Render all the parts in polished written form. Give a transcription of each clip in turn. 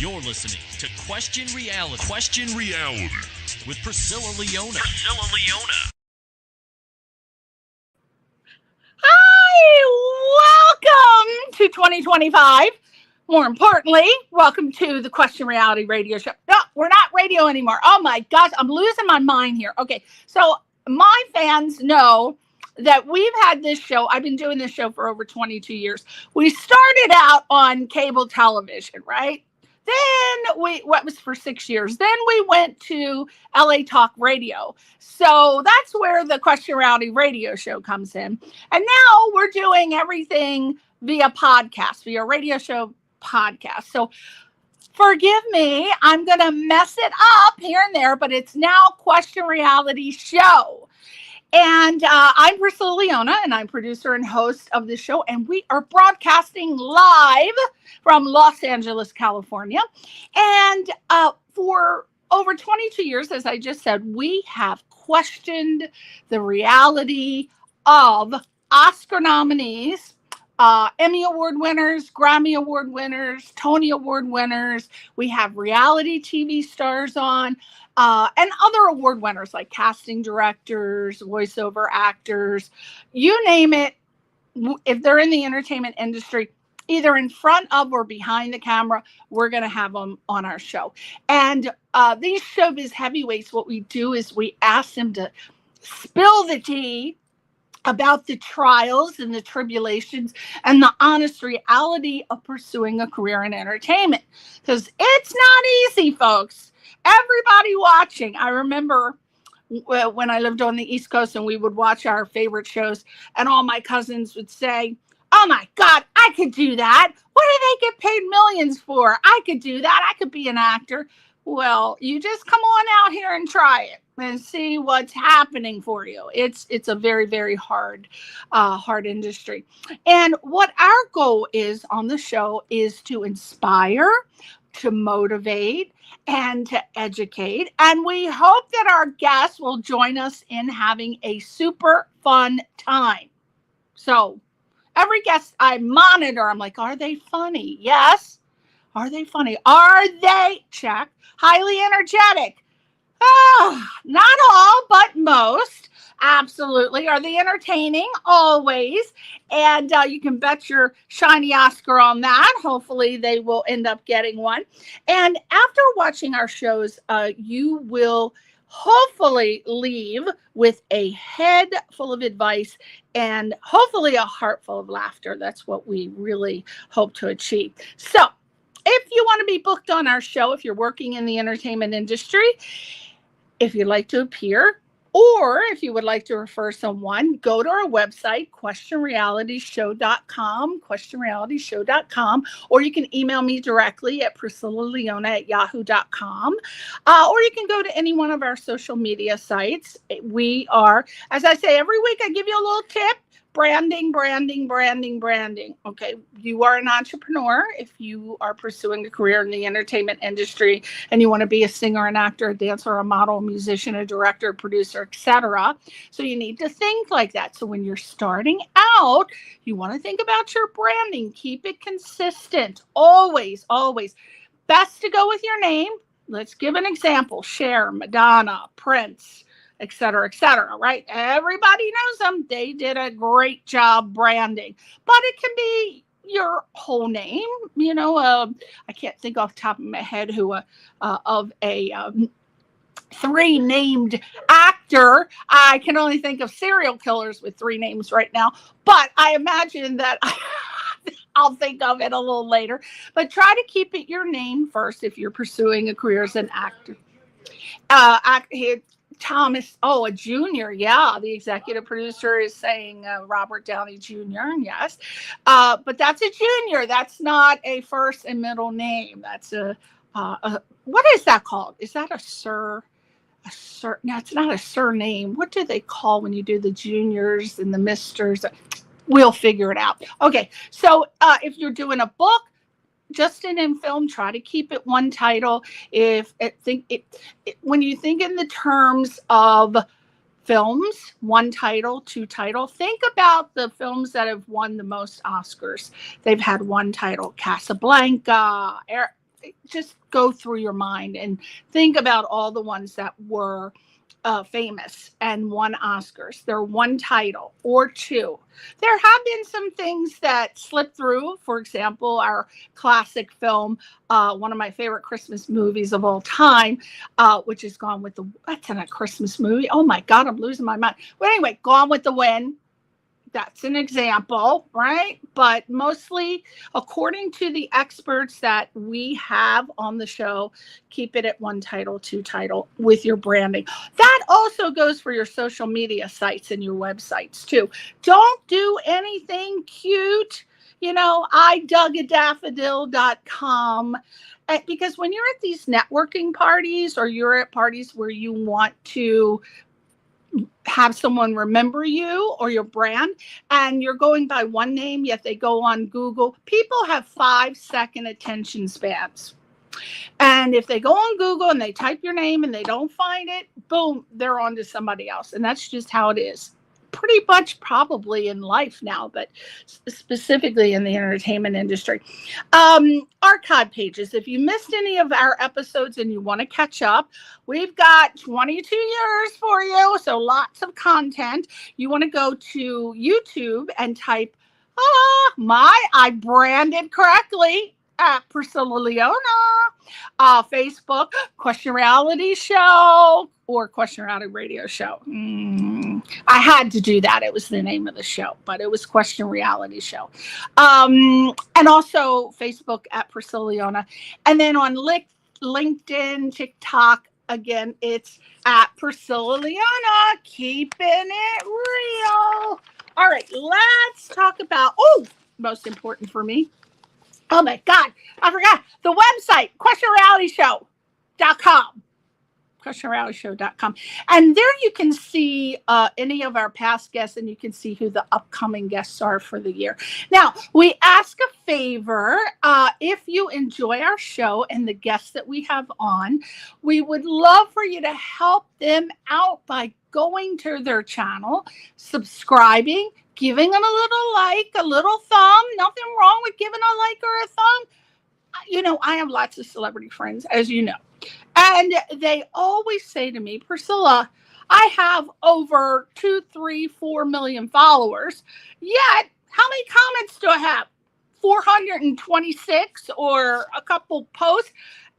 You're listening to Question Reality. Question Reality with Priscilla Leona. Priscilla Leona. Hi, welcome to 2025. More importantly, welcome to the Question Reality radio show. No, we're not radio anymore. Oh my gosh, I'm losing my mind here. Okay, so my fans know that we've had this show. I've been doing this show for over 22 years. We started out on cable television, right? Then what was for 6 years. Then we went to LA Talk Radio. So that's where the Question Reality radio show comes in. And now we're doing everything via podcast, via radio show podcast. So forgive me, I'm going to mess it up here and there, but it's now Question Reality Show. And I'm Priscilla Leona, and I'm producer and host of the show. And we are broadcasting live from Los Angeles, California. And for over 22 years, as I just said, we have questioned the reality of Oscar nominees, Emmy Award winners, Grammy Award winners, Tony Award winners. We have reality TV stars on. And other award winners like casting directors, voiceover actors, you name it. If they're in the entertainment industry, either in front of or behind the camera, we're going to have them on our show. And these showbiz heavyweights, what we do is we ask them to spill the tea about the trials and the tribulations and the honest reality of pursuing a career in entertainment. Because it's not easy, folks. Everybody watching. I remember when I lived on the East Coast and we would watch our favorite shows and all my cousins would say, oh my God, I could do that. What do they get paid millions for? I could do that. I could be an actor. Well, you just come on out here and try it and see what's happening for you. It's a very, very hard industry. And what our goal is on the show is to inspire, to motivate, and to educate. And we hope that our guests will join us in having a super fun time. So every guest I monitor, I'm like, are they funny? Yes. Are they funny? Are they, check, highly energetic? Not all, but most. Absolutely. Are they entertaining? Always. And you can bet your shiny Oscar on that. Hopefully they will end up getting one. And after watching our shows, you will hopefully leave with a head full of advice and hopefully a heart full of laughter. That's what we really hope to achieve. So if you want to be booked on our show, if you're working in the entertainment industry, if you'd like to appear, or if you would like to refer someone, go to our website, questionrealityshow.com, or you can email me directly at priscillaleona@yahoo.com, or you can go to any one of our social media sites. We are, as I say, every week I give you a little tip. Branding. Okay, you are an entrepreneur if you are pursuing a career in the entertainment industry and you want to be a singer, an actor, a dancer, a model, a musician, a director, a producer, etc. So you need to think like that. So when you're starting out, you want to think about your branding. Keep it consistent. Always. Best to go with your name. Let's give an example. Cher, Madonna, Prince, etc., right? Everybody knows them. They did a great job branding, but it can be your whole name. You know, I can't think off the top of my head who of a three named actor. I can only think of serial killers with three names right now, but I imagine that I'll think of it a little later. But try to keep it your name first if you're pursuing a career as an actor. Thomas, a junior. Yeah, the executive producer is saying Robert Downey Jr. Yes, but that's a junior. That's not a first and middle name. That's a what is that called? Is that a sir? No, it's not a surname. What do they call when you do the juniors and the misters? We'll figure it out. Okay, so if you're doing a book, just in film, try to keep it one title. When you think in the terms of films, one title, two title, think about the films that have won the most Oscars. They've had one title. Casablanca, just go through your mind and think about all the ones that were famous and won Oscars. They're one title or two. There have been some things that slipped through. For example, our classic film, one of my favorite Christmas movies of all time, which is Gone with the, that's not a Christmas movie. Oh my God, I'm losing my mind. Well, anyway, Gone with the Wind. That's an example, right? But mostly, according to the experts that we have on the show, keep it at one title, two title with your branding. That also goes for your social media sites and your websites too. Don't do anything cute. idugadaffodil.com. Because when you're at these networking parties or you're at parties where you want to have someone remember you or your brand and you're going by one name, yet they go on Google. People have 5-second attention spans. And if they go on Google and they type your name and they don't find it, boom, they're on to somebody else. And that's just how it is. Pretty much probably in life now, but specifically in the entertainment industry. Archive pages. If you missed any of our episodes and you want to catch up, we've got 22 years for you. So lots of content. You want to go to YouTube and type, I branded correctly at Priscilla Leona. Facebook, Question Reality Show or Question Reality Radio Show. I had to do that. It was the name of the show, but it was Question Reality Show. And also Facebook at Priscilla Leona. And then on LinkedIn, TikTok, again, it's at Priscilla Leona. Keeping it real. All right, let's talk about, most important for me. Oh my God, I forgot the website, questionrealityshow.com. questionrealityshow.com. And there you can see any of our past guests and you can see who the upcoming guests are for the year. Now, we ask a favor. If you enjoy our show and the guests that we have on, we would love for you to help them out by going to their channel, subscribing, giving them a little like, a little thumb. Nothing wrong with giving a like or a thumb. I have lots of celebrity friends, as you know. And they always say to me, Priscilla, I have over 2, 3, 4 million followers. Yet, how many comments do I have? 426 or a couple posts?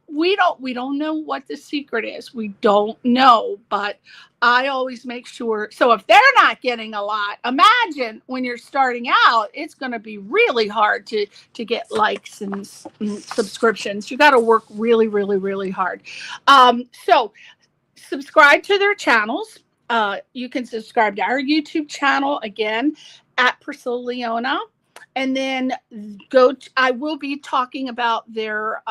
We don't know what the secret is. We don't know, but I always make sure. So if they're not getting a lot, imagine when you're starting out, it's going to be really hard to get likes and subscriptions. You got to work really, really, really hard. So subscribe to their channels. You can subscribe to our YouTube channel, again, at Priscilla Leona. And then I will be talking about their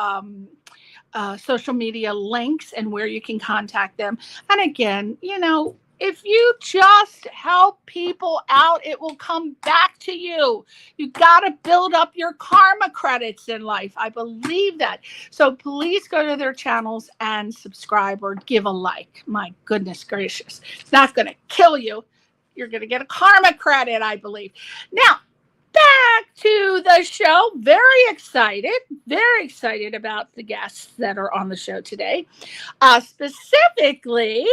social media links and where you can contact them. And again, if you just help people out, it will come back to you. You got to build up your karma credits in life. I believe that. So please go to their channels and subscribe or give a like. My goodness gracious. It's not going to kill you. You're going to get a karma credit, I believe. Now, back to the show. Very excited about the guests that are on the show today. Specifically,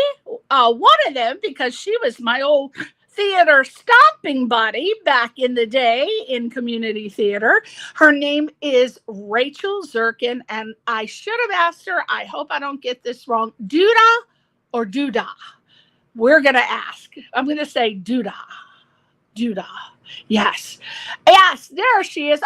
one of them, because she was my old theater stomping buddy back in the day in community theater. Her name is Rachel Zirkin, and I should have asked her, I hope I don't get this wrong, Duda or Duda? We're going to ask. I'm going to say Duda. Duda. Yes, there she is.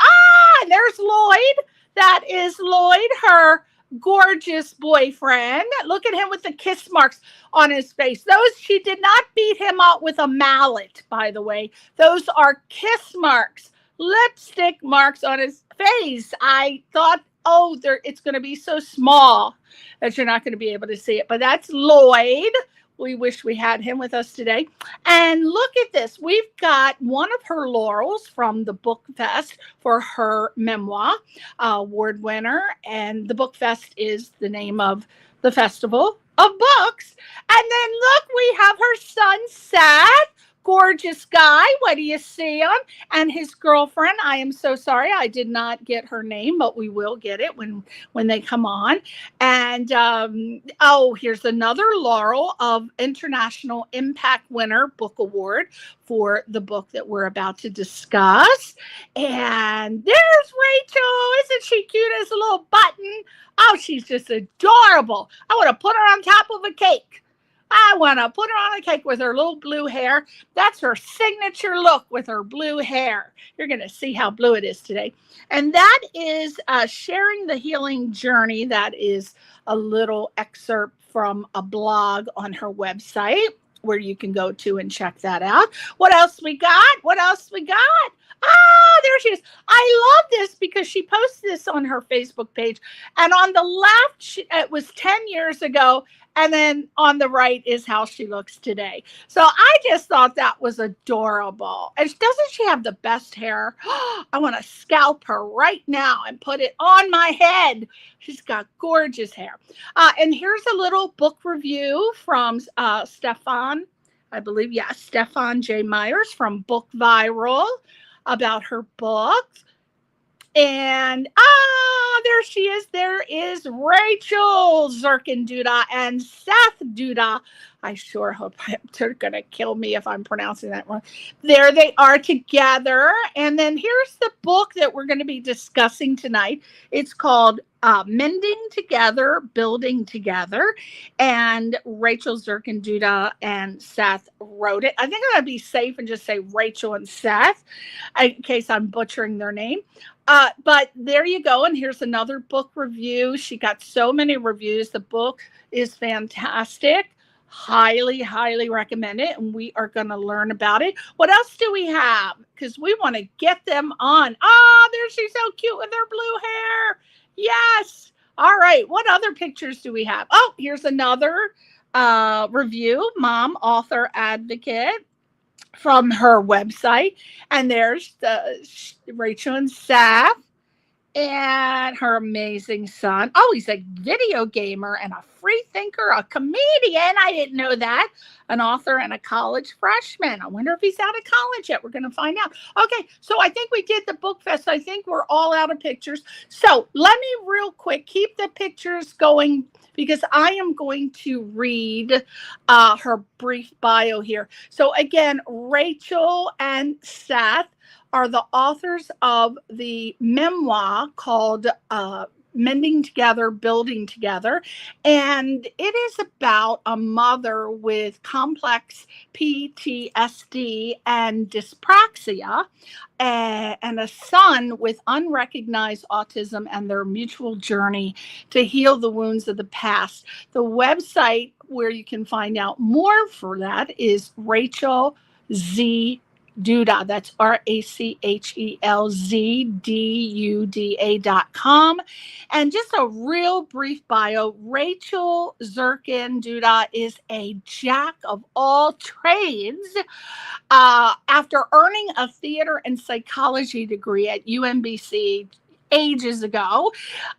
And there's Lloyd. That is Lloyd, her gorgeous boyfriend. Look at him with the kiss marks on his face. She did not beat him up with a mallet, by the way. Those are kiss marks, lipstick marks on his face. I thought, it's going to be so small that you're not going to be able to see it. But that's Lloyd. We wish we had him with us today. And look at this. We've got one of her laurels from the Book Fest for her memoir, award winner. And the Book Fest is the name of the festival of books. And then look, we have her son, Seth, gorgeous guy. What do you see him? And his girlfriend. I am so sorry. I did not get her name, but we will get it when they come on. And here's another laurel of International Impact Winner Book Award for the book that we're about to discuss. And there's Rachel. Isn't she cute as a little button? Oh, she's just adorable. I want to put her on top of a cake. I want to put her on a cake with her little blue hair. That's her signature look with her blue hair. You're going to see how blue it is today. And that is Sharing the Healing Journey. That is a little excerpt from a blog on her website where you can go to and check that out. What else we got? There she is. I love this because she posted this on her Facebook page. And on the left, it was 10 years ago. And then on the right is how she looks today. So I just thought that was adorable. And doesn't she have the best hair? I want to scalp her right now and put it on my head. She's got gorgeous hair. And here's a little book review from Stefan J. Myers from Book Viral about her book. And there she is. There is Rachel Zirkin Duda and Seth Duda. I sure hope they're going to kill me if I'm pronouncing that wrong. There they are together. And then here's the book that we're going to be discussing tonight. It's called Mending Together, Building Together. And Rachel Zirkin Duda and Seth wrote it. I think I'm going to be safe and just say Rachel and Seth in case I'm butchering their name. But there you go. And here's another book review. She got so many reviews. The book is fantastic. Highly, highly recommend it. And we are going to learn about it. What else do we have? Because we want to get them on. There she's so cute with her blue hair. Yes. All right. What other pictures do we have? Oh, here's another review. Mom, author, advocate from her website. And there's Rachel and Seth and her amazing son. Oh, he's a video gamer and a free thinker, a comedian. I didn't know that. An author and a college freshman. I wonder if he's out of college yet. We're going to find out. Okay, so I think we did the book fest. I think we're all out of pictures. So let me real quick keep the pictures going because I am going to read her brief bio here. So again, Rachel and Seth are the authors of the memoir called Mending Together, Building Together. And it is about a mother with complex PTSD and dyspraxia and a son with unrecognized autism and their mutual journey to heal the wounds of the past. The website where you can find out more for that is Rachel Z. Duda. That's RachelZduda.com. And just a real brief bio. Rachel Zirkin Duda is a jack of all trades. After earning a theater and psychology degree at UMBC ages ago,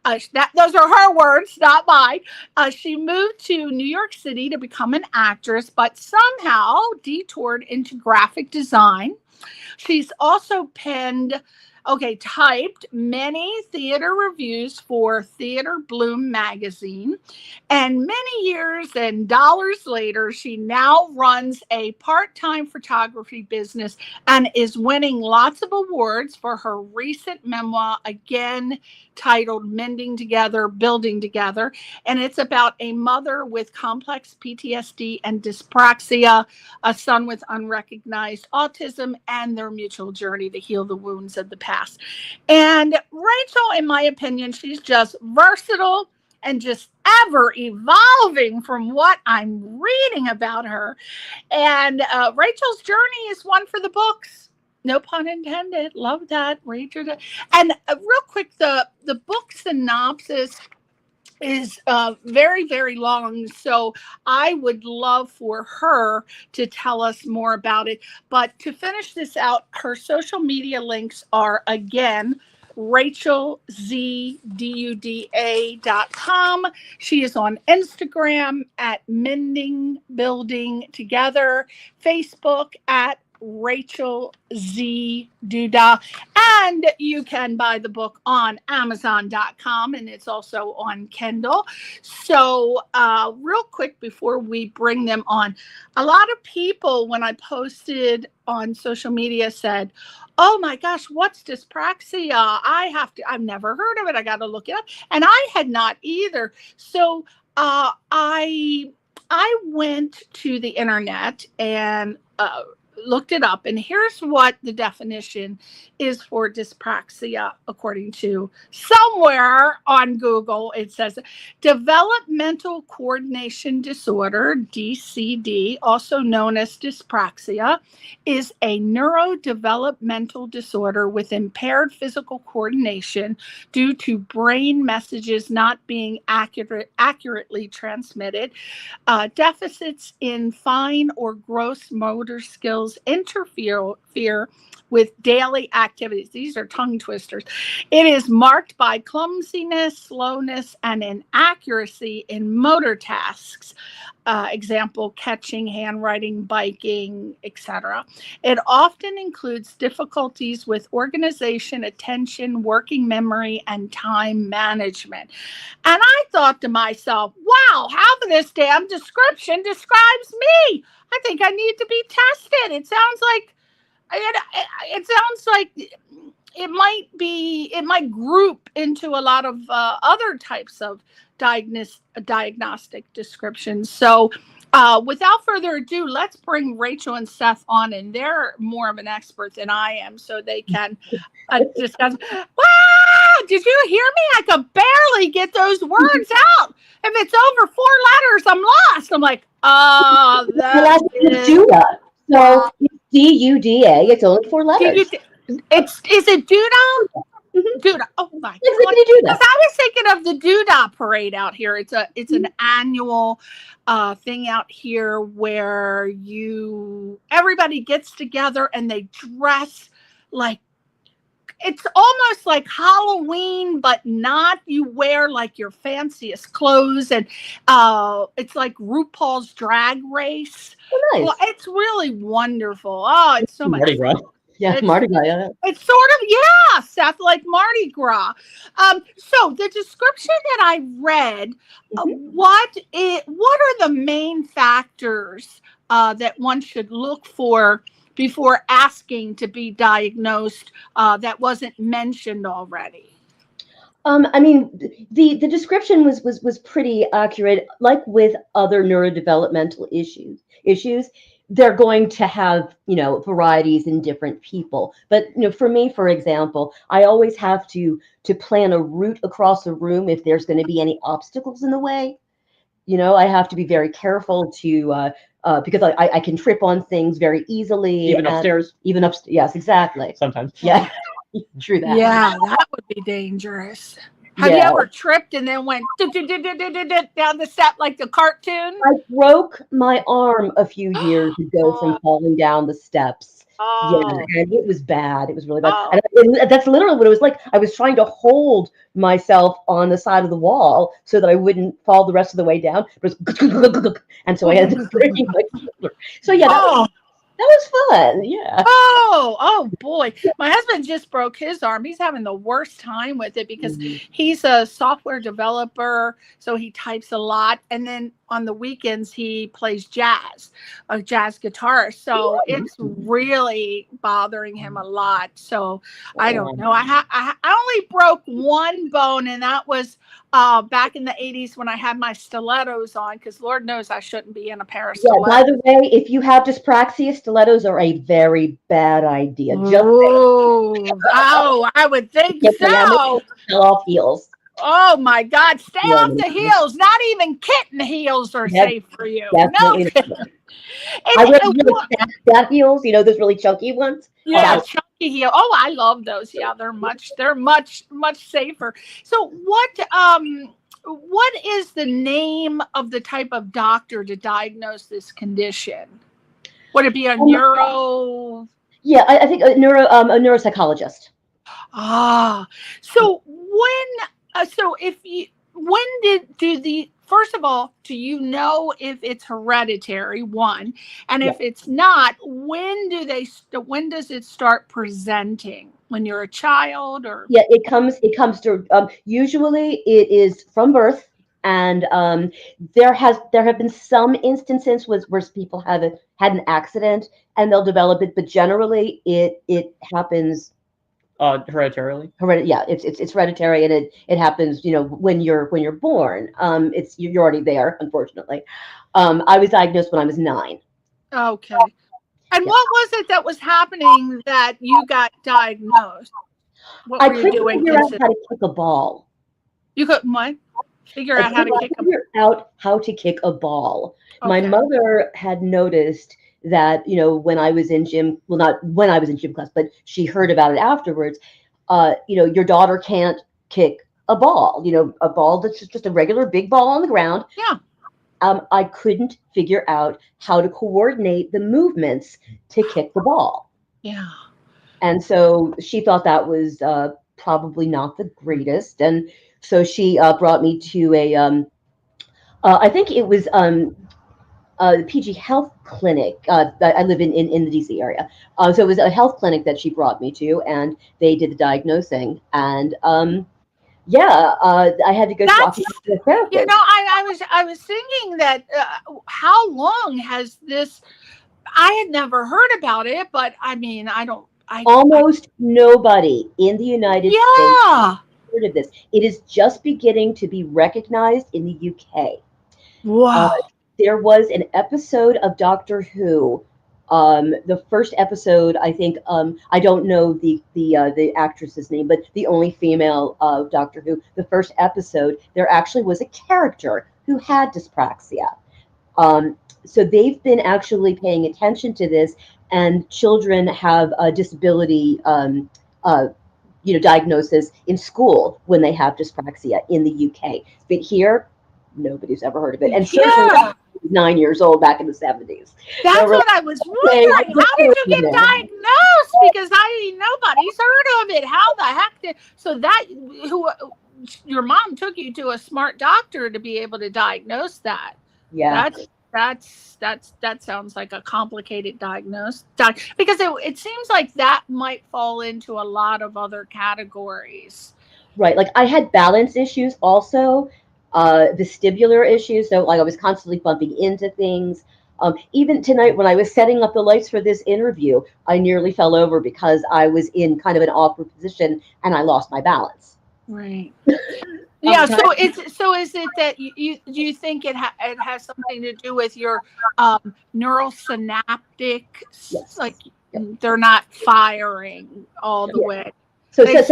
those are her words, not mine. She moved to New York City to become an actress, but somehow detoured into graphic design. She's also typed many theater reviews for Theater Bloom magazine. And many years and dollars later, she now runs a part-time photography business and is winning lots of awards for her recent memoir, again titled Mending Together, Building Together. And it's about a mother with complex PTSD and dyspraxia, a son with unrecognized autism, and their mutual journey to heal the wounds of the past. And Rachel, in my opinion, she's just versatile and just ever evolving from what I'm reading about her. And Rachel's journey is one for the books. No pun intended. Love that. Rachel. And real quick, the book synopsis is very, very long. So I would love for her to tell us more about it. But to finish this out, her social media links are, again, RachelZDuda.com. She is on Instagram at Mending Together, Facebook at Rachel Z Duda, and you can buy the book on Amazon.com, and it's also on Kindle. So real quick before we bring them on, a lot of people, when I posted on social media, said, oh my gosh, what's dyspraxia? I've never heard of it. I got to look it up. And I had not either. So I went to the internet and looked it up, and here's what the definition is for dyspraxia according to somewhere on Google. It says developmental coordination disorder, DCD, also known as dyspraxia, is a neurodevelopmental disorder with impaired physical coordination due to brain messages not being accurately transmitted. Deficits in fine or gross motor skills interfere with daily activities. These are tongue twisters. It is marked by clumsiness, slowness, and inaccuracy in motor tasks. Example, catching, handwriting, biking, etc. It often includes difficulties with organization, attention, working memory, and time management. And I thought to myself, wow, half of this damn description describes me. I think I need to be tested. It sounds like it might group into a lot of other types of diagnostic descriptions. So without further ado, let's bring Rachel and Seth on, and they're more of an expert than I am, so they can discuss. Wow, did you hear me? I could barely get those words out. If it's over 4 letters, I'm lost. I'm like, oh, that's Duda. So D-U-D-A, it's only 4 letters. Is it Duda? Mm-hmm. Duda. Oh my God. Duda. I was thinking of the Duda parade out here. It's an annual thing out here where everybody gets together and they dress like, it's almost like Halloween, but not. You wear like your fanciest clothes, and it's like RuPaul's Drag Race. Oh, nice. Well, it's really wonderful. Oh, it's so much Mardi Gras. Yeah, Mardi Gras. Yeah. It's sort of, yeah, Seth, like Mardi Gras. So the description that I read, what are the main factors that one should look for before asking to be diagnosed that wasn't mentioned already? I mean, the description was pretty accurate. Like with other neurodevelopmental issues, they're going to have, varieties in different people. But, for me, for example, I always have to plan a route across a room if there's going to be any obstacles in the way. I have to be very careful to because I can trip on things very easily. Even upstairs. Yes, exactly. Sometimes. Yeah, true that. Yeah, that would be dangerous. Have you ever tripped and then went down the step like the cartoon? I broke my arm a few years ago from falling down the steps. Oh. Yeah, and it was bad. It was really bad. And that's literally what it was like. I was trying to hold myself on the side of the wall so that I wouldn't fall the rest of the way down. And so I had to scream like. So yeah, that was fun. Yeah. Oh boy. My husband just broke his arm. He's having the worst time with it because he's a software developer. So he types a lot. And then on the weekends, he plays a jazz guitar. So it's really bothering him a lot. So I don't know. I only broke one bone, and that was back in the 80s when I had my stilettos on, because Lord knows I shouldn't be in a pair of stilettos. By the way, if you have dyspraxia, stilettos are a very bad idea. I would think so. Fell off heels. Oh my God, stay off the heels. Not even kitten heels are safe for you. Definitely. No. I wear really fat heels, those really chunky ones. Yeah, chunky heel. Oh, I love those. Yeah, they're much safer. So what is the name of the type of doctor to diagnose this condition? Would it be a neuro? Yeah, I think a neuropsychologist. So first of all, do you know if it's hereditary, one, and if it's not, when does it start presenting? When you're a child, or? Yeah, it comes to, usually it is from birth. And there have been some instances where people had an accident and they'll develop it, but generally it happens hereditarily. Yeah, it's hereditary, and it happens, when you're born. You're already there, unfortunately. I was diagnosed when I was 9. Okay. And what was it that was happening that you got diagnosed? What I were you couldn't doing? figure out how to kick a ball. You couldn't what? Figure out how to kick a ball. Okay. My mother had noticed that, when I was in gym, well, not when I was in gym class, but she heard about it afterwards. Your daughter can't kick a ball, a ball that's just a regular big ball on the ground. Yeah. I couldn't figure out how to coordinate the movements to kick the ball. Yeah. And so she thought that was probably not the greatest. And so she brought me to I think it was the PG Health Clinic. I live in the DC area. So it was a health clinic that she brought me to, and they did the diagnosing. And I had to go talk to the therapist. I was thinking that how long has this? I had never heard about it, but I mean, almost nobody in the United States heard of this. It is just beginning to be recognized in the UK. Wow. There was an episode of Doctor Who. The first episode, I think, I don't know the actress's name, but the only female of Doctor Who. The first episode, there actually was a character who had dyspraxia. So they've been actually paying attention to this, and children have a disability, diagnosis in school when they have dyspraxia in the UK. But here, nobody's ever heard of it. And certainly 9 years old back in the 70s. That's what I was wondering. How did you get diagnosed? Because nobody's heard of it. How the heck did? So your mom took you to a smart doctor to be able to diagnose that. Yeah. That sounds like a complicated diagnosis, because it seems like that might fall into a lot of other categories. Right. Like I had balance issues also. Vestibular issues, so I was constantly bumping into things. Even tonight when I was setting up the lights for this interview, I nearly fell over because I was in kind of an awkward position and I lost my balance. Right. Yeah. So is it that you think it has something to do with your neural synaptic? Yes. Like they're not firing all the way. So they're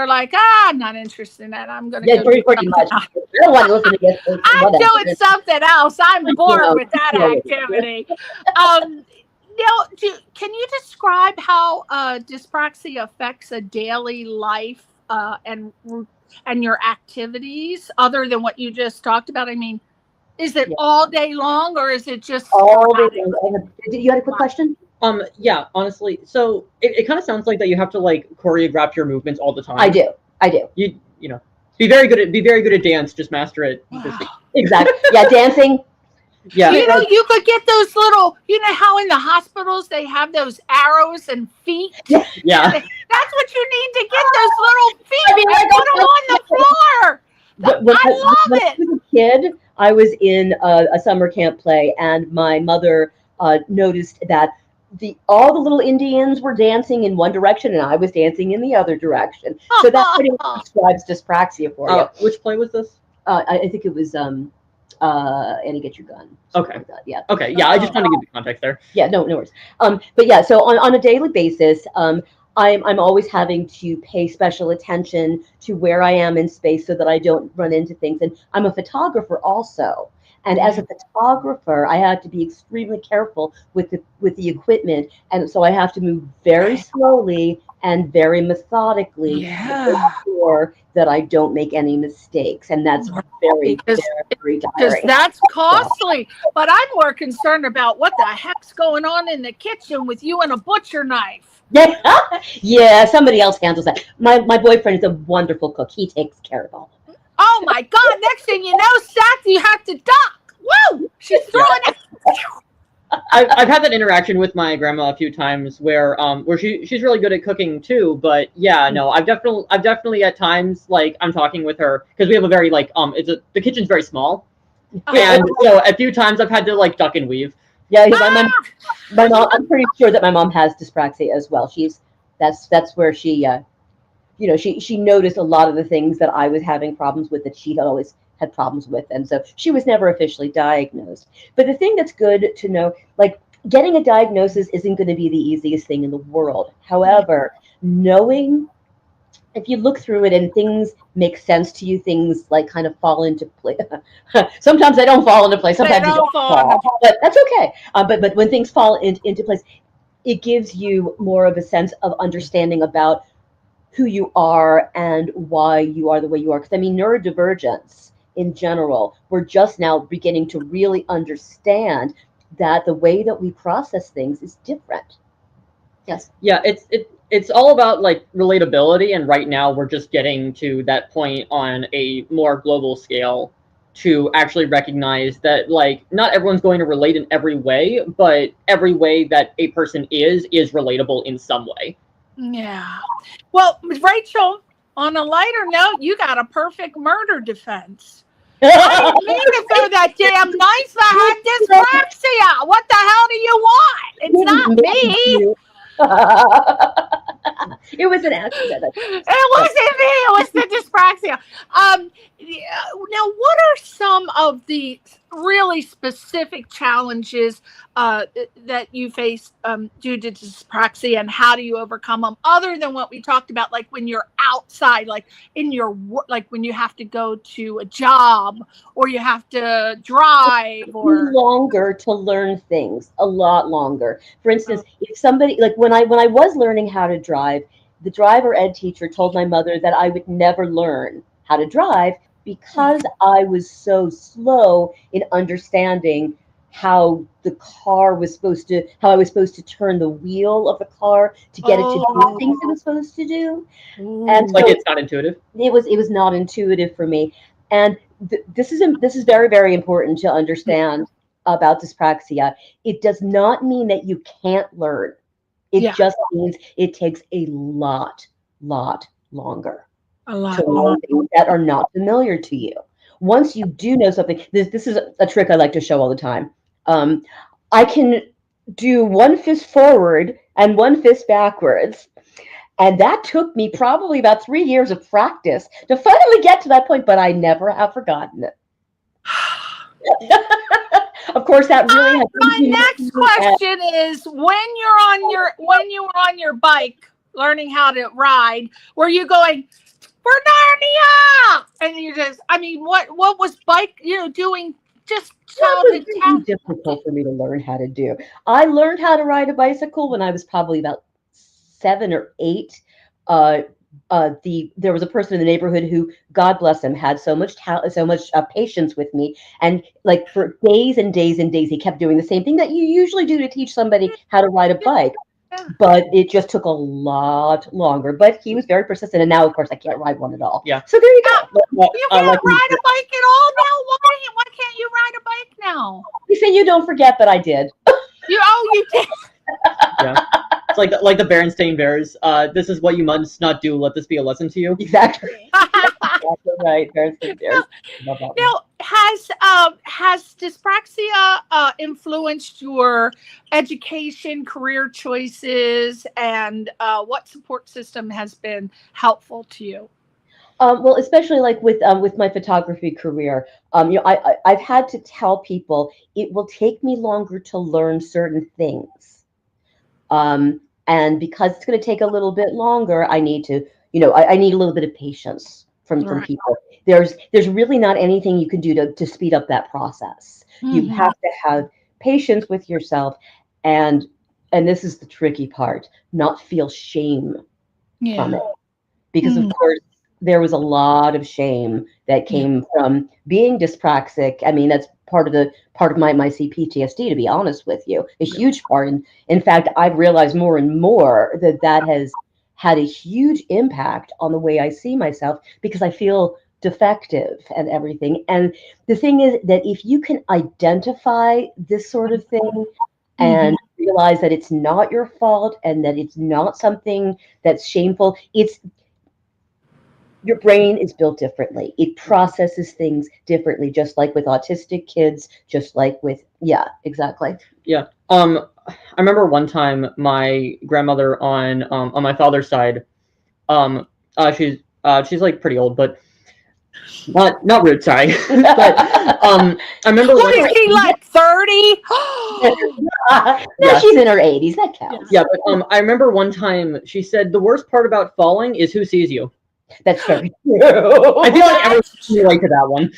like, I'm not interested in that. I'm going to go do something else. I don't want to listen to this. I'm doing something else. I'm bored with that activity. Can you describe how dyspraxia affects a daily life and your activities other than what you just talked about? I mean, is it all day long, or is it just all day long? You had a quick question? Yeah, honestly. So it kind of sounds like that you have to choreograph your movements all the time. I do. You be very good at dance, just master it. Exactly. Yeah, dancing. Yeah. You could get those little, how in the hospitals they have those arrows and feet. Yeah. That's what you need to get, those little feet and put them on the floor. When I was a kid, I was in a summer camp play, and my mother noticed that all the little Indians were dancing in one direction and I was dancing in the other direction. So that pretty much describes dyspraxia for you. Which play was this? I think it was Annie, Get Your Gun. Okay. Like that. Yeah. Okay. Yeah, I just trying to give the context there. Yeah, no worries. But yeah, so on a daily basis, I'm always having to pay special attention to where I am in space so that I don't run into things. And I'm a photographer also. And as a photographer, I have to be extremely careful with the equipment, and so I have to move very slowly and very methodically make sure that I don't make any mistakes. And that's very, very because tiring. that's costly. But I'm more concerned about what the heck's going on in the kitchen with you and a butcher knife. Yeah, somebody else handles that. My boyfriend is a wonderful cook. He takes care of all of it. Oh my God! Next thing you know, Seth, you have to duck. Woo! She's throwing it. I've had that interaction with my grandma a few times where she's really good at cooking too. But yeah, no, I've definitely at times, like, I'm talking with her because we have a very like the kitchen's very small, and so a few times I've had to like duck and weave. Yeah, my mom. I'm pretty sure that my mom has dyspraxia as well. That's where she she noticed a lot of the things that I was having problems with that she had always had problems with, and so she was never officially diagnosed. But the thing that's good to know, like, getting a diagnosis isn't going to be the easiest thing in the world. However, knowing, if you look through it and things make sense to you, things like kind of fall into place. Sometimes they don't fall into place. Sometimes they don't fall, but that's okay. But when things fall into place, it gives you more of a sense of understanding about who you are and why you are the way you are. Because I mean, neurodivergence in general, we're just now beginning to really understand that the way that we process things is different. Yes. Yeah, it's all about like relatability, and right now we're just getting to that point on a more global scale to actually recognize that, like, not everyone's going to relate in every way, but every way that a person is relatable in some way. Yeah. Well, Rachel, on a lighter note, you got a perfect murder defense. I didn't mean to throw that damn knife that had dyspraxia. What the hell do you want? It's not me. It was an accident. It wasn't me. It was the dyspraxia. Now, what are some of the really specific challenges that you face due to dyspraxia, and how do you overcome them? Other than what we talked about, like when you're outside, like in your work, like when you have to go to a job or you have to drive, or longer to learn things, a lot longer. For instance, if somebody, like when I was learning how to drive, the driver ed teacher told my mother that I would never learn how to drive because I was so slow in understanding how the car was supposed to, how I was supposed to turn the wheel of the car to get it to do things it was supposed to do. And like, it's not intuitive. It was not intuitive for me. And this is very, very important to understand about dyspraxia. It does not mean that you can't learn. It just means it takes a lot longer to learn things that are not familiar to you. Once you do know something, this is a trick I like to show all the time. I can do one fist forward and one fist backwards. And that took me probably about 3 years of practice to finally get to that point, but I never have forgotten it. Of course, that really has my next question is, when you were on your bike learning how to ride, were you going for Narnia? And you just, I mean, what was bike, doing? Just it was really difficult for me to learn how to do. I learned how to ride a bicycle when I was probably about 7 or 8. There was a person in the neighborhood who, God bless him, had so much patience with me, and like for days and days and days, he kept doing the same thing that you usually do to teach somebody how to ride a bike. But it just took a lot longer. But he was very persistent, and now, of course, I can't ride one at all. Yeah. So there you go. You can't ride a bike at all now. Why can't you ride a bike now? You say you don't forget, but I did. You did. Yeah. It's like the Berenstain Bears. This is what you must not do. Let this be a lesson to you. Exactly. That's right. Berenstain Bears. Now, has dyspraxia influenced your education, career choices, and what support system has been helpful to you? Well, especially like with my photography career, I've had to tell people it will take me longer to learn certain things. And because it's going to take a little bit longer, I need to, I need a little bit of patience from people. There's really not anything you can do to speed up that process. You have to have patience with yourself, and this is the tricky part, not feel shame from it. Because of course, there was a lot of shame that came from being dyspraxic. I mean, that's part of my PTSD, to be honest with you, a huge part. And in fact, I've realized more and more that has had a huge impact on the way I see myself, because I feel defective and everything. And the thing is that if you can identify this sort of thing and realize that it's not your fault and that it's not something that's shameful, your brain is built differently. It processes things differently, just like with autistic kids, just like with, exactly. Yeah. I remember one time my grandmother on my father's side, she's like pretty old, but not rude, sorry. But I remember what is she, like 30? No, she's in her 80s. That counts. Yeah, but I remember one time she said the worst part about falling is who sees you. That's very true. I feel like everyone can relate to that one.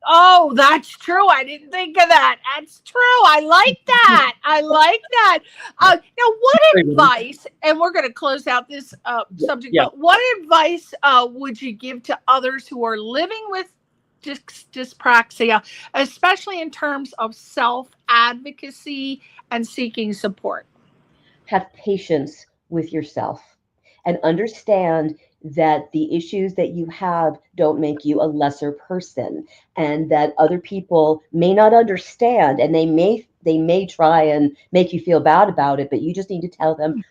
Oh, that's true. I didn't think of that. That's true. I like that. Now, what advice, and we're going to close out this subject, but what advice would you give to others who are living with dyspraxia, especially in terms of self-advocacy and seeking support? Have patience with yourself and understand that the issues that you have don't make you a lesser person, and that other people may not understand, and they may try and make you feel bad about it, but you just need to tell them,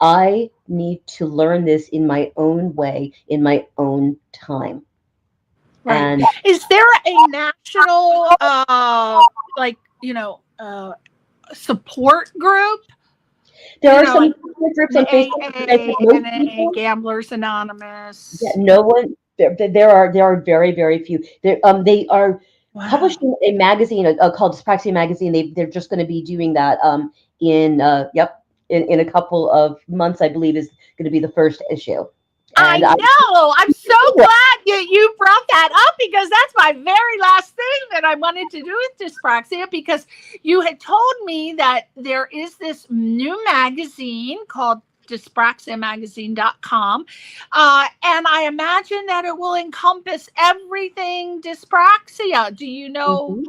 I need to learn this in my own way, in my own time. Right. And is there a national support group? There are some groups on Facebook. AA, Gamblers Anonymous. Yeah, no one. There are very, very few. They are publishing a magazine called Dyspraxia Magazine. They're just going to be doing that in a couple of months, I believe, is going to be the first issue. And I know. I'm so glad you brought that up, because that's my very last thing that I wanted to do with dyspraxia, because you had told me that there is this new magazine called dyspraxiamagazine.com. And I imagine that it will encompass everything dyspraxia. Do you know?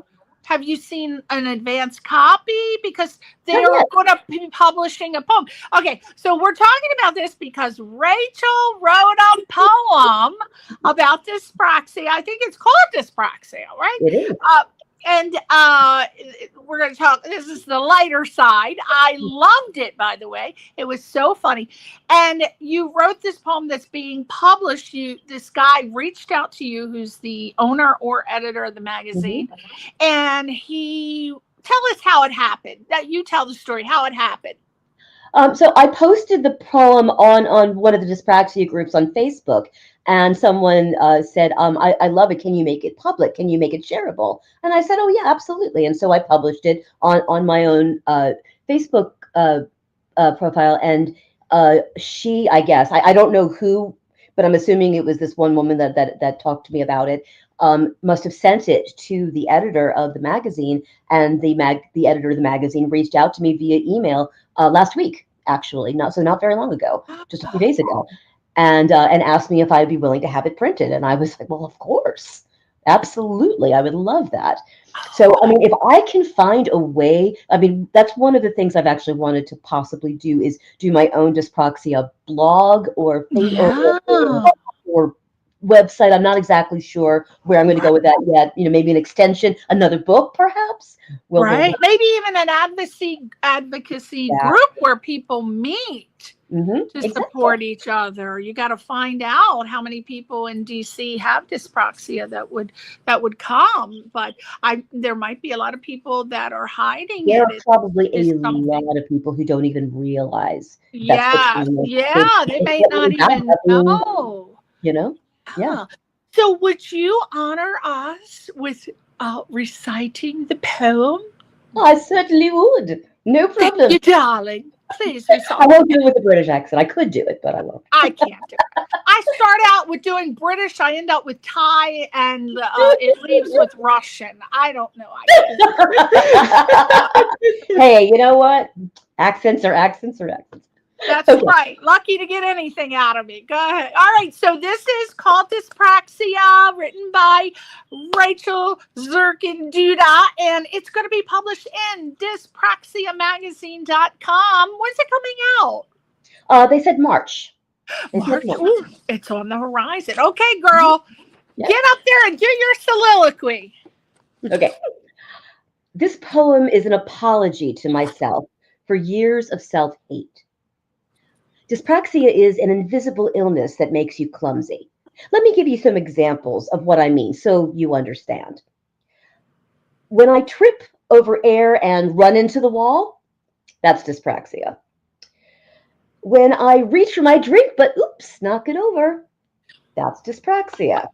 Have you seen an advanced copy? Because they are going to be publishing a poem. Okay, so we're talking about this because Rachel wrote a poem about dyspraxia. I think it's called Dyspraxia, right? It is. And we're going to talk, this is the lighter side. I loved it, by the way. It was so funny. And you wrote this poem that's being published. This guy reached out to you, who's the owner or editor of the magazine. And tell us how it happened. That you tell the story, how it happened. So I posted the poem on one of the dyspraxia groups on Facebook, and someone said, I love it. Can you make it public? Can you make it shareable? And I said, oh, yeah, absolutely. And so I published it on my own Facebook profile. And she, I guess, I don't know who, but I'm assuming it was this one woman that talked to me about it, must have sent it to the editor of the magazine. And the editor of the magazine reached out to me via email last week, actually, not very long ago, just a few days ago, and asked me if I'd be willing to have it printed. And I was like, well, of course, absolutely, I would love that. So, I mean, if I can find a way, I mean, that's one of the things I've actually wanted to possibly do, is do my own dyspraxia blog or website. I'm not exactly sure where I'm going to go with that yet. Maybe an extension, another book, perhaps. Right. Maybe even an advocacy group where people meet to support each other. You got to find out how many people in DC have dyspraxia that would come. But there might be a lot of people that are hiding. There are probably a lot of people who don't even realize. They may not even know. Yeah. So would you honor us with reciting the poem? I certainly would. No problem. Thank you, darling. Please recite. I won't do it with a British accent. I could do it, but I won't. I can't do it. I start out with doing British. I end up with Thai, and it leaves with Russian. I don't know. Hey, you know what? Accents are accents are accents. That's Okay. right. Lucky to get anything out of me. Go ahead. All right. So this is called Dyspraxia, written by Rachel Zirkin Duda, and it's going to be published in dyspraxiamagazine.com. When's it coming out? They said March. March. Ooh, it's on the horizon. Okay, girl. Yeah. Get up there and do your soliloquy. Okay. This poem is an apology to myself for years of self-hate. Dyspraxia is an invisible illness that makes you clumsy. Let me give you some examples of what I mean so you understand. When I trip over air and run into the wall, that's dyspraxia. When I reach for my drink, but oops, knock it over, that's dyspraxia.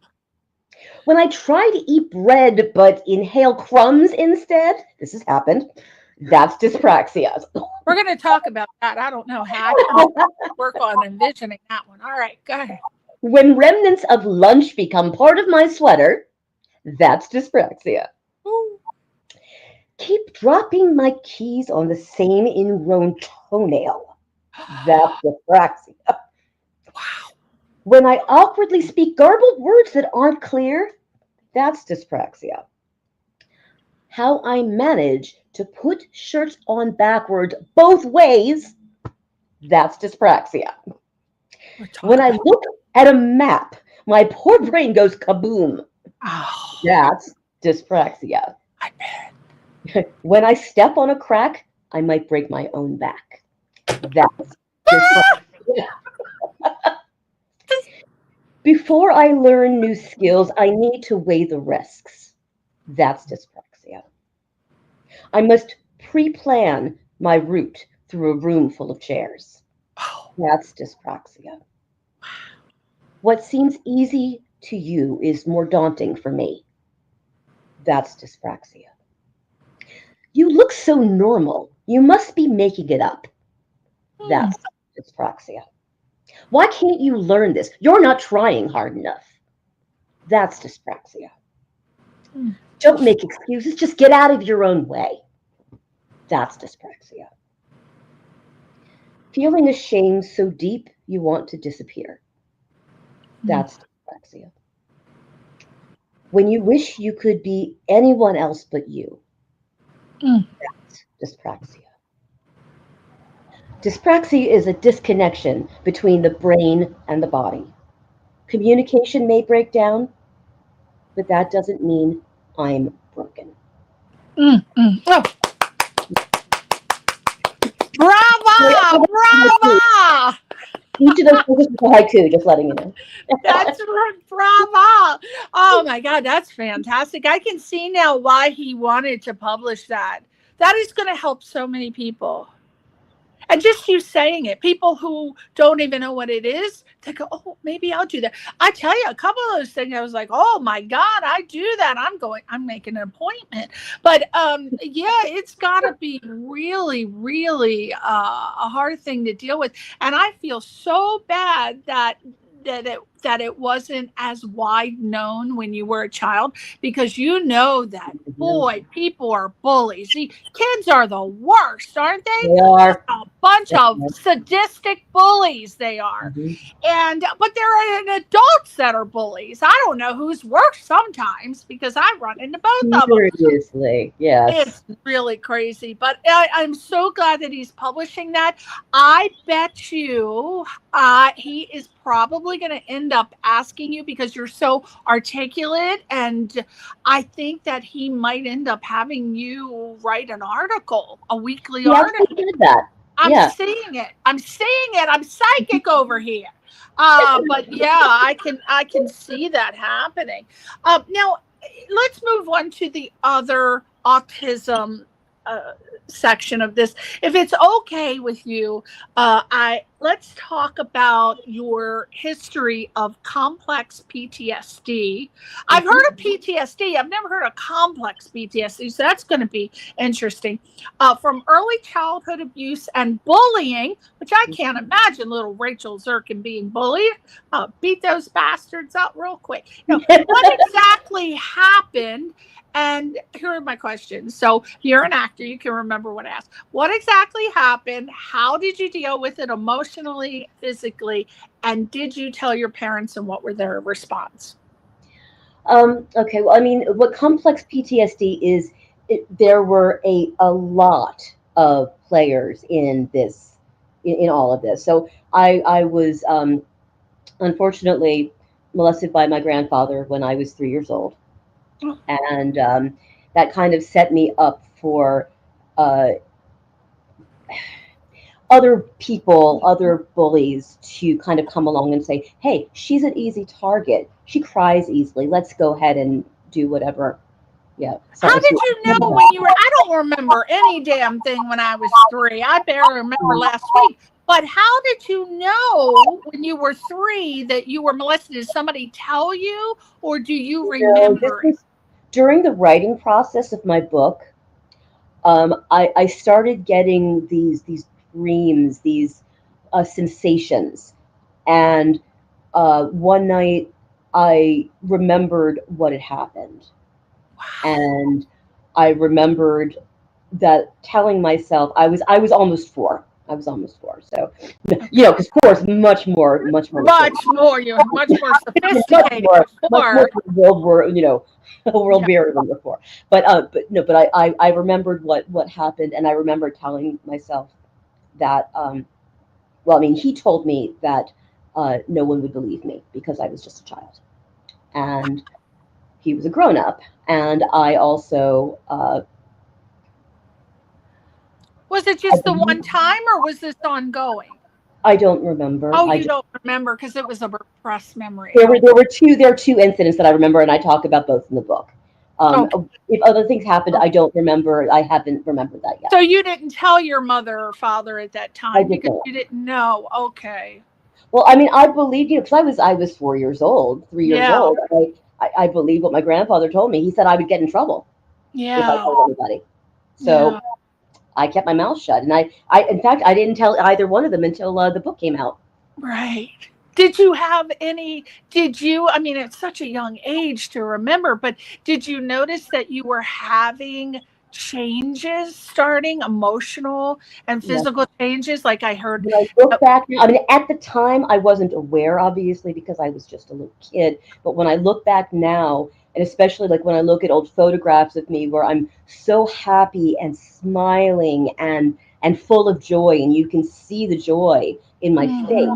When I try to eat bread but inhale crumbs instead, this has happened, that's dyspraxia. We're going to talk about that. I don't know how to work on envisioning that one. All right, go ahead. When remnants of lunch become part of my sweater, that's dyspraxia. Ooh. Keep dropping my keys on the same ingrown toenail, that's dyspraxia. Wow. When I awkwardly speak garbled words that aren't clear, that's dyspraxia. How I manage to put shirts on backwards both ways, that's dyspraxia. When I look at a map, my poor brain goes kaboom. Oh, That's dyspraxia. I bet. When I step on a crack, I might break my own back. That's dyspraxia. Before I learn new skills, I need to weigh the risks. That's dyspraxia. I must pre-plan my route through a room full of chairs. Oh. That's dyspraxia. What seems easy to you is more daunting for me. That's dyspraxia. You look so normal. You must be making it up. That's dyspraxia. Why can't you learn this? You're not trying hard enough. That's dyspraxia. Don't make excuses. Just get out of your own way. That's dyspraxia. Feeling ashamed so deep you want to disappear. That's dyspraxia. When you wish you could be anyone else but you. That's dyspraxia. Dyspraxia is a disconnection between the brain and the body. Communication may break down, but that doesn't mean I'm broken. Oh. Bravo! Bravo! Each of those focus is a haiku, just letting you know. That's right. Bravo! Oh my God, that's fantastic. I can see now why he wanted to publish that. That is going to help so many people. And just you saying it, people who don't even know what it is, they go, oh, maybe I'll do that. I tell you, a couple of those things, I was like, oh my God, I do that. I'm making an appointment. But yeah, it's got to be really, really a hard thing to deal with. And I feel so bad that it wasn't as wide known when you were a child, because you know that, boy, people are bullies. See, kids are the worst, aren't they? They are. A bunch of sadistic bullies, they are. But there are adults that are bullies. I don't know who's worse sometimes, because I run into both of them. Seriously, yes. It's really crazy, but I'm so glad that he's publishing that. I bet you he is probably going to end up asking you, because you're so articulate, and I think that he might end up having you write an article, a weekly article. He did that. I'm seeing it. I'm psychic over here. But yeah, I can see that happening. Now, let's move on to the other autism section of this. If it's okay with you, let's talk about your history of complex PTSD. I've heard of PTSD. I've never heard of complex PTSD, so that's going to be interesting. From early childhood abuse and bullying, which I can't imagine little Rachel Zirkin being bullied. Beat those bastards up real quick. What exactly happened? And here are my questions. So you're an actor. You can remember what I asked. What exactly happened? How did you deal with it emotionally, physically? And did you tell your parents, and what were their response? Okay, well, I mean, what complex PTSD is, there were a lot of players in this, in all of this. So I was unfortunately molested by my grandfather when I was 3 years old. And that kind of set me up for other people, other bullies to kind of come along and say, hey, she's an easy target. She cries easily. Let's go ahead and do whatever. Yeah. How did you know when you were, I don't remember any damn thing when I was 3. I barely remember last week. But how did you know when you were 3 that you were molested? Did somebody tell you, or do you remember it? During the writing process of my book, I started getting these dreams, these sensations, and one night I remembered what had happened, and I remembered that telling myself I was almost 4. I was almost 4, so because 4 is much more, you're much more sophisticated. much more World War, World War than before. But I remembered what happened, and I remember telling myself that. Well, I mean, he told me that no one would believe me because I was just a child, and he was a grown-up, and I also. Was it just the one time, or was this ongoing? I don't remember. Oh, you don't remember because it was a repressed memory. There were 2 incidents that I remember, and I talk about both in the book. If other things happened, I don't remember. I haven't remembered that yet. So you didn't tell your mother or father at that time because you didn't know. Okay. Well, I mean, I believe because I was 4 years old, 3 years old. I believe what my grandfather told me. He said I would get in trouble if I told anybody. So I kept my mouth shut, and I in fact I didn't tell either one of them until the book came out. Right. Did you have any? I mean, it's such a young age to remember, but did you notice that you were having changes starting, emotional and physical changes? Like I heard. When I look back, I mean, at the time I wasn't aware, obviously, because I was just a little kid. But when I look back now, and especially like when I look at old photographs of me where I'm so happy and smiling and full of joy, and you can see the joy in my face.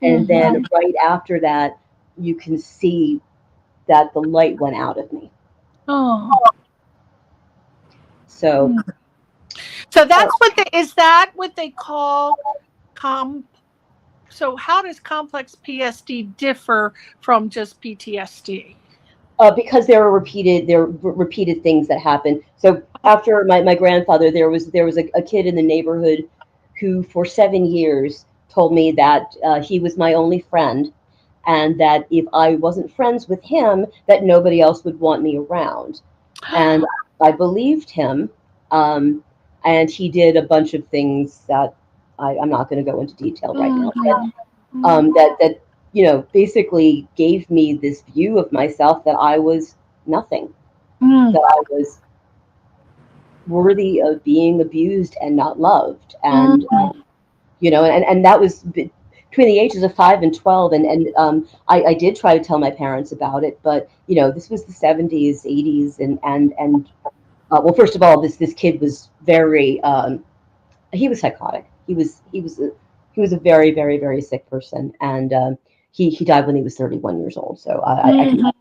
And then right after that, you can see that the light went out of me. Oh. So that's is that what they call so how does complex PTSD differ from just PTSD? Because there were repeated things that happened. So after my grandfather, there was a kid in the neighborhood who for 7 years told me that he was my only friend, and that if I wasn't friends with him, that nobody else would want me around. And I believed him, and he did a bunch of things that I'm not going to go into detail right now. But, that basically gave me this view of myself that I was nothing, that I was worthy of being abused and not loved, and and that was between the ages of 5 and 12, and I did try to tell my parents about it, but this was the 70s, 80s, and well, first of all, this kid was very he was psychotic. He was a very, very, very sick person, and he died when he was 31 years old. So I can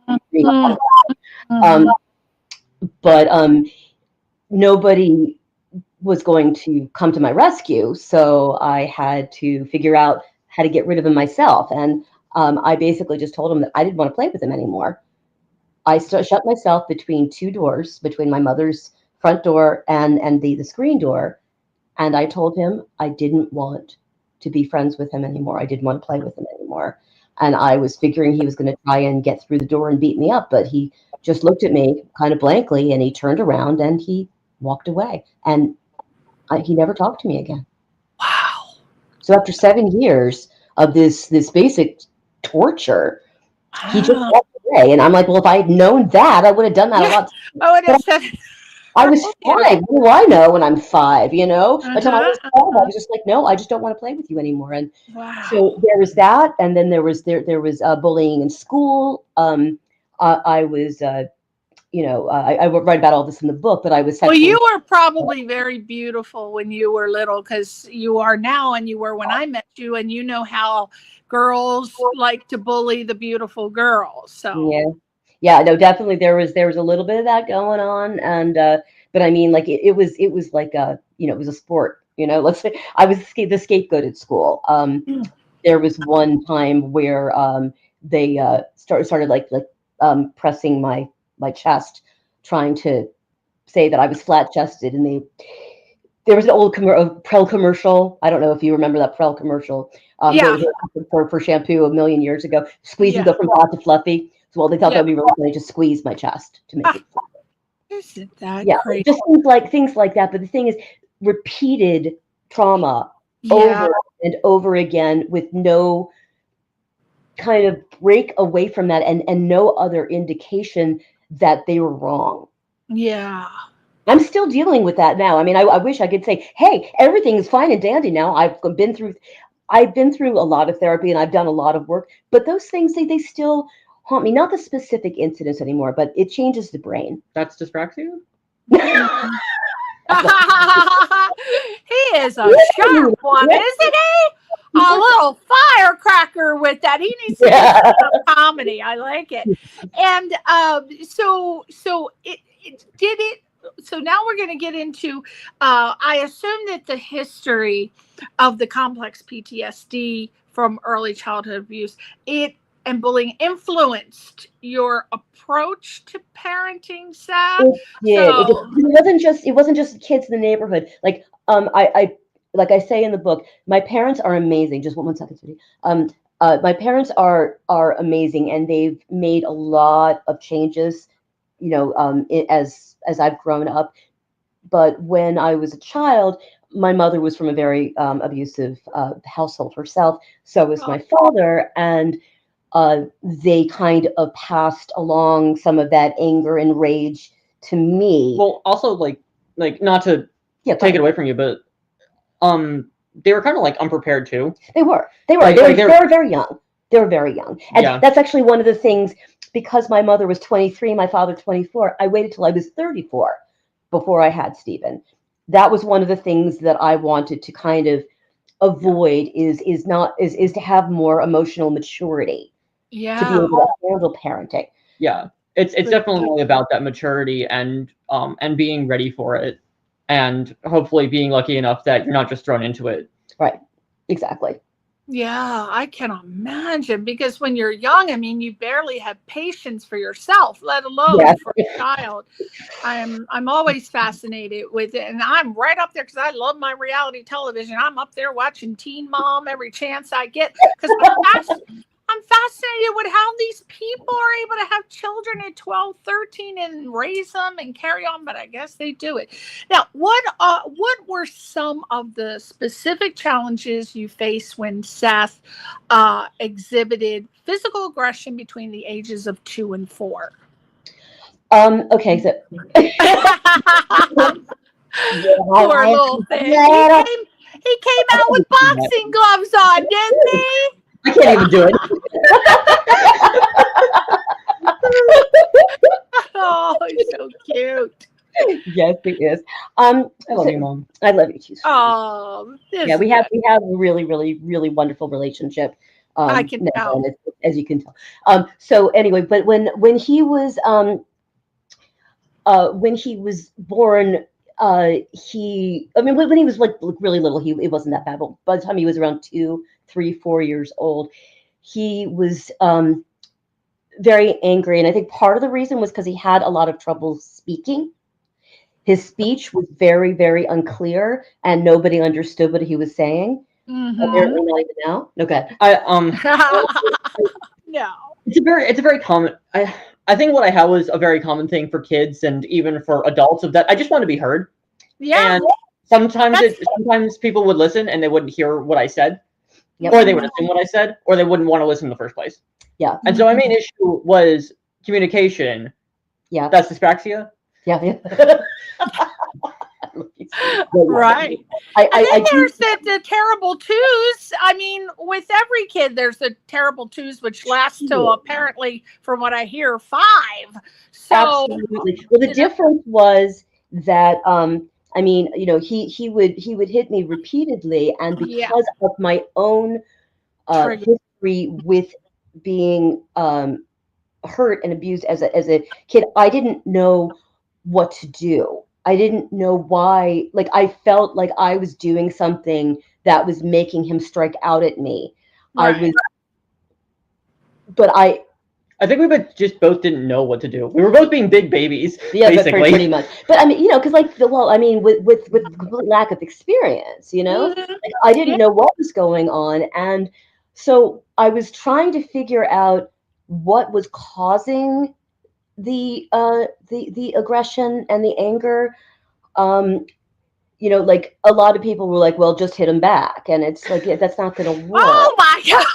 but nobody was going to come to my rescue, so I had to figure out how to get rid of him myself. And I basically just told him that I didn't want to play with him anymore. I shut myself between 2 doors, between my mother's front door and the screen door, and I told him I didn't want to be friends with him anymore. I didn't want to play with him anymore. And I was figuring he was going to try and get through the door and beat me up, but he just looked at me kind of blankly, and he turned around and he walked away. And he never talked to me again. Wow. So after 7 years of this basic torture, he just walked away. And I'm like, well, if I had known that, I would have done that a lot. I would have said, I was 5. What do I know when I'm 5, you know? By the time I was 12, I was just like, no, I just don't want to play with you anymore. And so there was that. And then there was bullying in school. I was, I write about all this in the book, but I was sexually... Well, you were probably very beautiful when you were little, because you are now, and you were when I met you, and you know how girls like to bully the beautiful girls. So yeah, no, definitely there was a little bit of that going on, and but I mean, like it was like it was a sport, Let's say I was the scapegoat at school. There was one time where they started like pressing my chest, trying to say that I was flat chested, and there was an old Prel commercial. I don't know if you remember that Prel commercial. For shampoo a million years ago. Squeeze and go from hot to fluffy. So they thought that would be really funny to squeeze my chest to make it fluffy. Isn't that crazy? Just things like that. But the thing is, repeated trauma over and over again with no kind of break away from that, and no other indication that they were wrong. Yeah. I'm still dealing with that now. I mean, I wish I could say, hey, everything is fine and dandy now. I've been through a lot of therapy, and I've done a lot of work, but those things, they still haunt me. Not the specific incidents anymore, but it changes the brain. That's dyspraxia? He is a sharp one, isn't he? A little firecracker with that. He needs to do some comedy. I like it. And so now we're going to get into, I assume that the history of the complex PTSD from early childhood abuse, and bullying influenced your approach to parenting, Seth? It wasn't just kids in the neighborhood. Like like I say in the book, my parents are amazing. Just one second, sweetie. My parents are amazing, and they've made a lot of changes, as I've grown up. But when I was a child, my mother was from a very abusive household herself. So was my father, and they kind of passed along some of that anger and rage to me. Well, also like not to take it away from you, but they were kind of like unprepared too. They were very young. They were very young, and that's actually one of the things. Because my mother was 23, my father 24. I waited till I was 34 before I had Stephen. That was one of the things that I wanted to kind of avoid is to have more emotional maturity. Yeah. To be able to handle parenting. Yeah. It's definitely about that maturity and being ready for it, and hopefully being lucky enough that you're not just thrown into it. Right. Exactly. Yeah, I can imagine, because when you're young, I mean, you barely have patience for yourself, let alone for a child. I'm always fascinated with it, and I'm right up there because I love my reality television. I'm up there watching Teen Mom every chance I get, because I'm fascinated with how these people are able to have children at 12, 13 and raise them and carry on, but I guess they do it. Now, what were some of the specific challenges you faced when Seth exhibited physical aggression between the ages of 2 and 4? Okay, so poor little thing. He came out with boxing gloves on, didn't he? I can't even do it. Oh, he's so cute. Yes, he is. I love you, Mom. I love you too. Oh, we have a really, really, really wonderful relationship. I can tell, as you can tell. So anyway, but when he was born, when he was like really little, it wasn't that bad. But by the time he was around 2, 3, 4 years old, he was very angry, and I think part of the reason was because he had a lot of trouble speaking. His speech was very, very unclear, and nobody understood what he was saying. Apparently not even now. Okay. No. It's a very common. I think what I had was a very common thing for kids and even for adults of that I just want to be heard. Yeah. And sometimes people would listen and they wouldn't hear what I said, or they would assume what I said, or they wouldn't want to listen in the first place. Yeah. And so my main issue was communication. Yeah. That's dyspraxia. Yeah. Right. And then there's the terrible twos. I mean, with every kid, there's the terrible twos, which lasts till apparently, from what I hear, 5. So, absolutely. Well, the difference was that I mean, you know, he would hit me repeatedly, and because of my own history with being hurt and abused as a kid, I didn't know what to do. I didn't know why. Like, I felt like I was doing something that was making him strike out at me. Right. I think we just both didn't know what to do. We were both being big babies, basically. But pretty much. But I mean, you know, because I mean, with complete lack of experience, you know, like, I didn't know what was going on, and so I was trying to figure out what was causing the aggression and the anger. You know, like, a lot of people were like, well, just hit him back, and it's like, that's not going to work. Oh my God.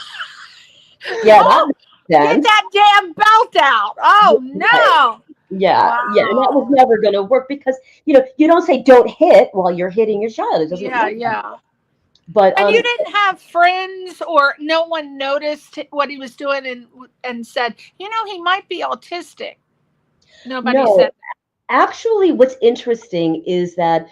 Yeah. Get that damn belt out. Oh no. Yeah. Wow. Yeah. And that was never going to work because, you know, you don't say don't hit while you're hitting your child. It doesn't work. Yeah. But and you didn't have friends, or no one noticed what he was doing and said, you know, he might be autistic. Nobody said that. Actually, what's interesting is that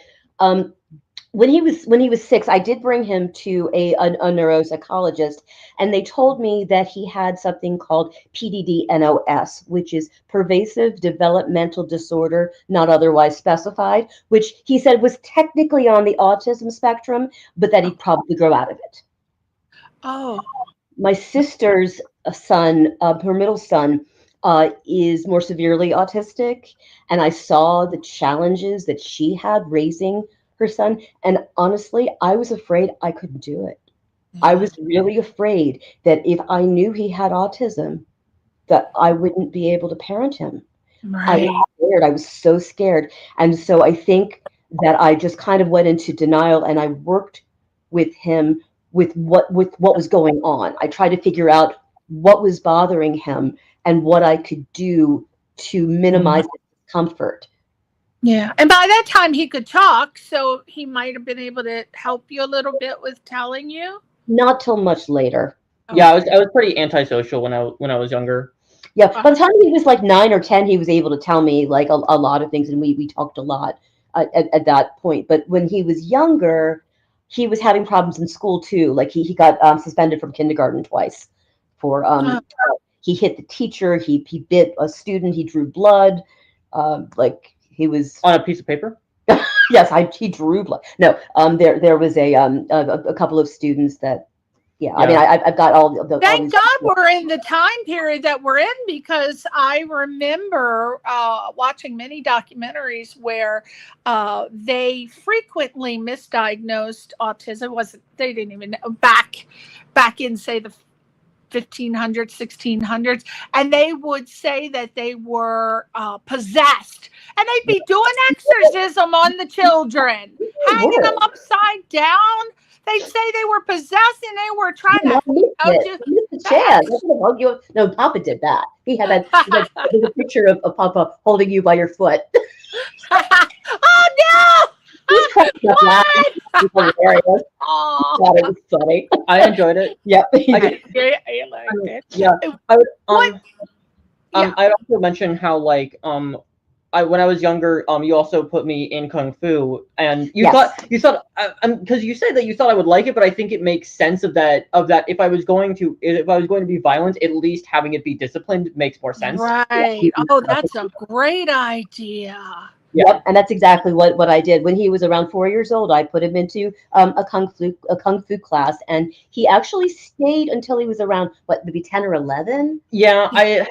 when he was 6, I did bring him to a neuropsychologist, and they told me that he had something called PDD-NOS, which is pervasive developmental disorder not otherwise specified, which he said was technically on the autism spectrum, but that he'd probably grow out of it. Oh. My sister's son, her middle son, is more severely autistic, and I saw the challenges that she had raising her son, and honestly, I was afraid I couldn't do it. I was really afraid that if I knew he had autism, that I wouldn't be able to parent him. Right. I was scared. I was so scared, and so I think that I just kind of went into denial, and I worked with him with what was going on. I tried to figure out what was bothering him and what I could do to minimize the discomfort. Yeah. And by that time he could talk, so he might have been able to help you a little bit with telling you. Not till much later. Yeah, I was pretty antisocial when I was younger. Yeah, by the time he was like 9 or 10, he was able to tell me like a lot of things, and we talked a lot at that point. But when he was younger, he was having problems in school too. Like he got suspended from kindergarten twice for he hit the teacher, he bit a student, he drew blood, like he was on a piece of paper. Yes, he drew blood. No, there was a couple of students that. Yeah, I mean, I've got all the. Thank God we're in the time period that we're in, because I remember watching many documentaries where they frequently misdiagnosed autism. They didn't even know back in, say, the 1500s, 1600s, and they would say that they were possessed, and they'd be doing exorcism on the children, hanging them upside down. They'd say they were possessed, and they were trying to hug you. No, Papa did that. He had there's a picture of Papa holding you by your foot. Oh no! He's cracking up laughing. It was hilarious. Oh, I thought it was funny. I enjoyed it. Yep. I liked it. Yeah. I'd also mention how like when I was younger, you also put me in Kung Fu, and you thought because you said that you thought I would like it, but I think it makes sense of that if I was going to be violent, at least having it be disciplined makes more sense. Right. Oh, that's a great idea. Yep, and that's exactly what I did. When he was around 4 years old, I put him into a kung fu class, and he actually stayed until he was around maybe 10 or 11. Yeah,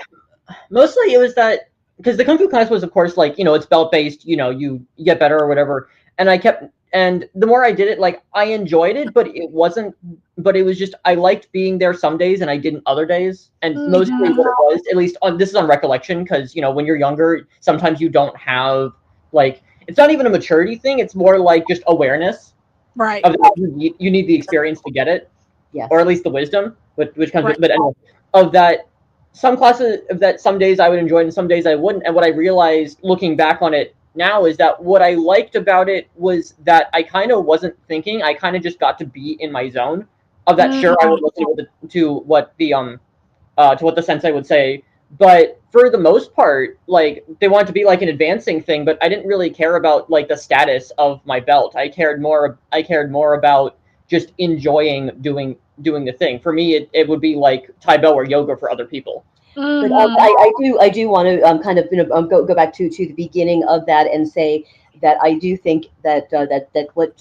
mostly it was that. Because the Kung Fu class was, of course, like, it's belt-based, you get better or whatever. And I kept And the more I did it, like, I enjoyed it, but it was just, I liked being there some days and I didn't other days. And mostly what it was, at least this is on recollection, because, you know, when you're younger, sometimes you don't have, like, it's not even a maturity thing. It's more like just awareness. Right. Of that you need the experience to get it. Yes. Or at least the wisdom, which comes Right. with, but anyway, of that, some classes of that, some days I would enjoy it and some days I wouldn't. And what I realized looking back on it now is that what I liked about it was that I kind of wasn't thinking. I kind of just got to be in my zone of that. Sure, I would listen to what the sensei would say, but for the most part, like, they wanted to be like an advancing thing, but I didn't really care about like the status of my belt. I cared more about just enjoying doing the thing. For me, it would be like Taibo or yoga for other people. But I do want to kind of, you know, go back to the beginning of that and say that I do think that what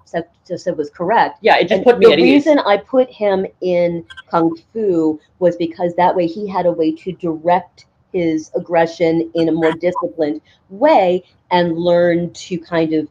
Seth just said was correct. Yeah, it just put me at ease. The reason I put him in Kung Fu was because that way he had a way to direct his aggression in a more disciplined way and learn to kind of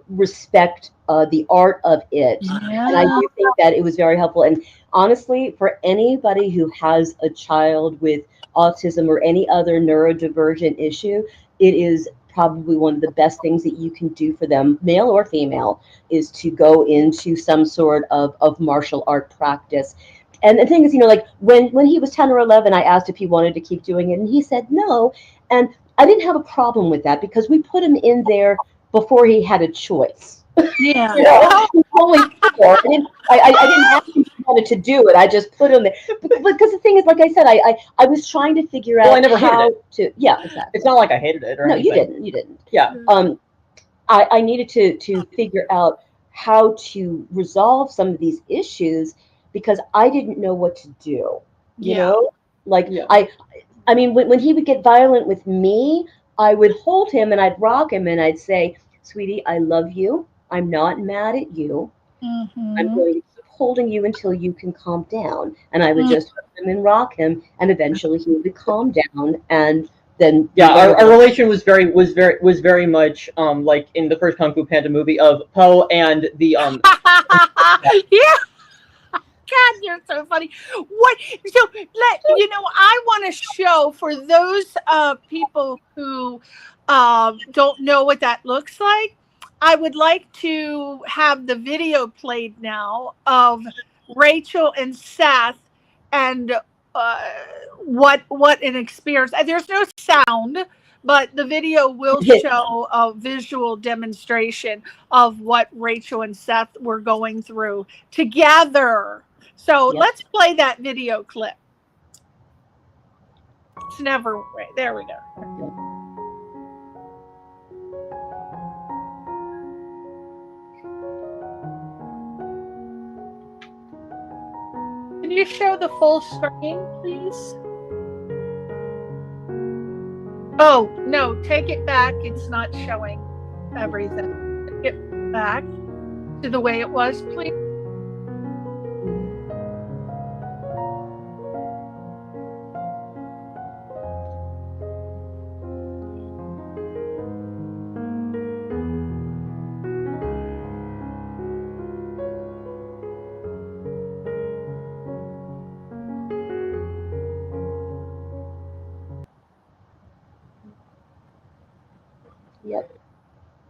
respect the art of it. Yeah. And I do think that it was very helpful. And honestly, for anybody who has a child with autism or any other neurodivergent issue, it is probably one of the best things that you can do for them, male or female, is to go into some sort of martial art practice. And the thing is, you know, like when he was 10 or 11, I asked if he wanted to keep doing it, and he said no. And I didn't have a problem with that because we put him in there before he had a choice. Yeah. You know, he was only 4. I didn't ask him if he wanted to do it. I just put him there. Because the thing is, like I said, I was trying to figure out I never how hated to. Yeah, exactly. It's not like I hated it or No, anything. you didn't. Yeah. I needed to figure out how to resolve some of these issues because I didn't know what to do. You know, like I mean, when he would get violent with me, I would hold him and I'd rock him and I'd say, "Sweetie, I love you. I'm not mad at you. I'm going to keep holding you until you can calm down." And I would just hold him and rock him, and eventually he would calm down. And then our relation was very much like in the first Kung Fu Panda movie of Po and the Yeah. God, you're so funny. What? So I want to show for those people who don't know what that looks like. I would like to have the video played now of Rachel and Seth and what an experience. There's no sound, but the video will show a visual demonstration of what Rachel and Seth were going through together. So let's play that video clip. It's never right. There we go. Can you show the full screen, please? Oh, no, take it back. It's not showing everything. Take it back to the way it was, please.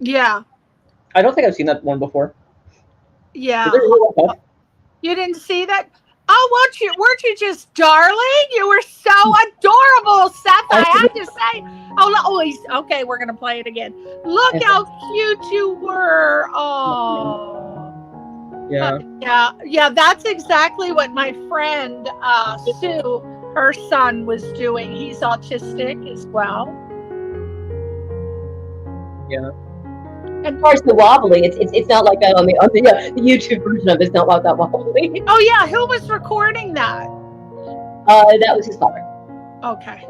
Yeah. I don't think I've seen that one before. Yeah. You didn't see that? Oh, weren't you just darling? You were so adorable, Seth. I have to say. Okay, we're gonna play it again. Look how cute you were. Oh. Yeah. That's exactly what my friend Sue, her son, was doing. He's autistic as well. Yeah. And of course, the wobbly, it's not like that on the YouTube version of it. It's not like that wobbly. Oh yeah, who was recording that? That was his father. Okay.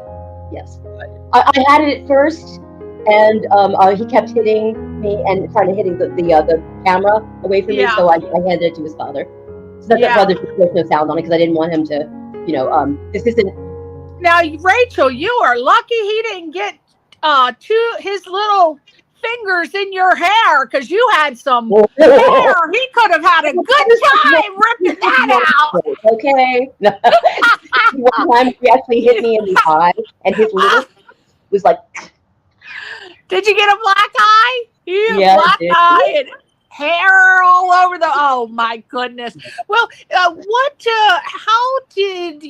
Yes, I had it at first, and he kept hitting me and trying to hitting the camera away from me. So I handed it to his father. So that brother there's no sound on it because I didn't want him to, this isn't. Now, Rachel, you are lucky he didn't get his little fingers in your hair because you had some hair. He could have had a good time ripping that out. Okay. One time he actually hit me in the eye, and his little was like. Did you get a black eye? Yeah, black eye and hair all over the. Oh my goodness. Well, how did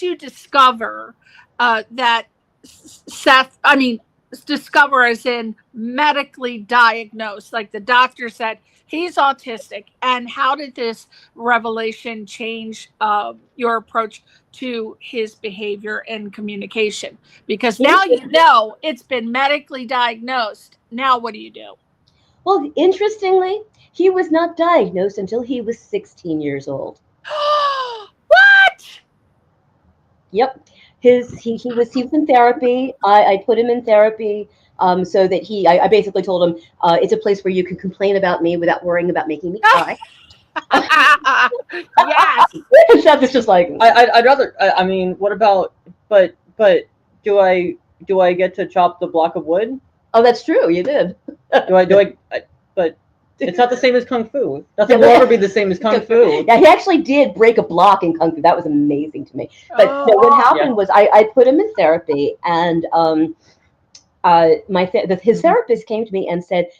you discover that Seth? I mean, discover as in medically diagnosed, like the doctor said he's autistic, and how did this revelation change your approach to his behavior and communication? Because now you know it's been medically diagnosed. Now what do you do? Well, interestingly, he was not diagnosed until he was 16 years old. What? Yep. He was in therapy. I put him in therapy so that I basically told him it's a place where you can complain about me without worrying about making me cry. Yes. Seth is just like I'd rather. I mean, what about? But do I get to chop the block of wood? Oh, that's true. You did. But it's not the same as Kung Fu. Nothing will ever be the same as Kung Fu. Yeah, he actually did break a block in Kung Fu. That was amazing to me. But what happened was I put him in therapy, and his therapist came to me and said,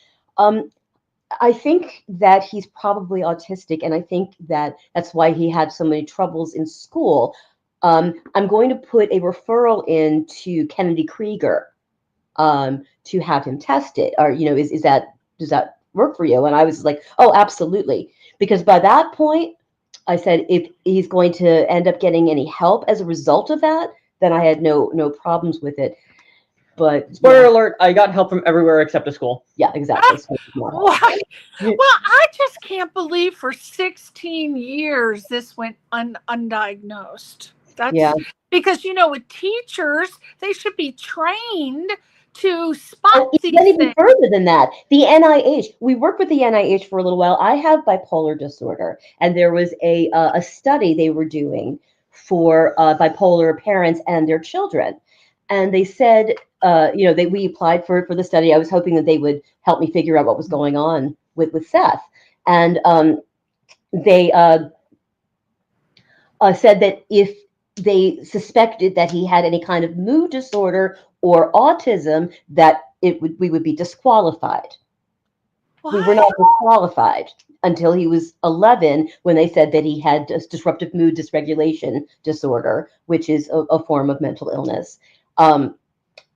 I think that he's probably autistic, and I think that's why he had so many troubles in school. I'm going to put a referral in to Kennedy Krieger to have him tested. Or, does that work for you? And I was like, oh, absolutely. Because by that point, I said, if he's going to end up getting any help as a result of that, then I had no problems with it. But spoiler alert, I got help from everywhere except a school. Yeah, exactly. Well, I just can't believe for 16 years this went undiagnosed. Because, with teachers, they should be trained to spot these things. Even further than that, the NIH, we worked with the NIH for a little while. I have bipolar disorder, and there was a study they were doing for bipolar parents and their children. And they said, we applied for the study. I was hoping that they would help me figure out what was going on with Seth. And they said that if they suspected that he had any kind of mood disorder or autism, that we would be disqualified. What? We were not disqualified until he was 11, when they said that he had disruptive mood dysregulation disorder, which is a form of mental illness. So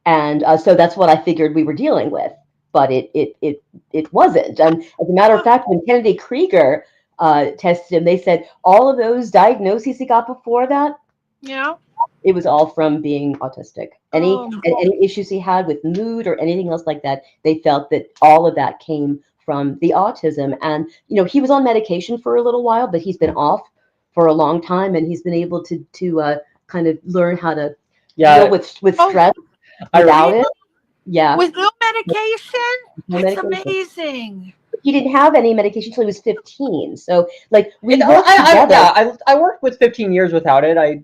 that's what I figured we were dealing with, but it wasn't. And as a matter of fact, when Kennedy Krieger tested him, they said all of those diagnoses he got before that, it was all from being autistic. Any issues he had with mood or anything else like that, they felt that all of that came from the autism. And he was on medication for a little while, but he's been off for a long time, and he's been able to kind of learn how to deal with stress without it. Yeah. With no medication? That's amazing. He didn't have any medication until he was 15. So we worked together. I worked with 15 years without it. I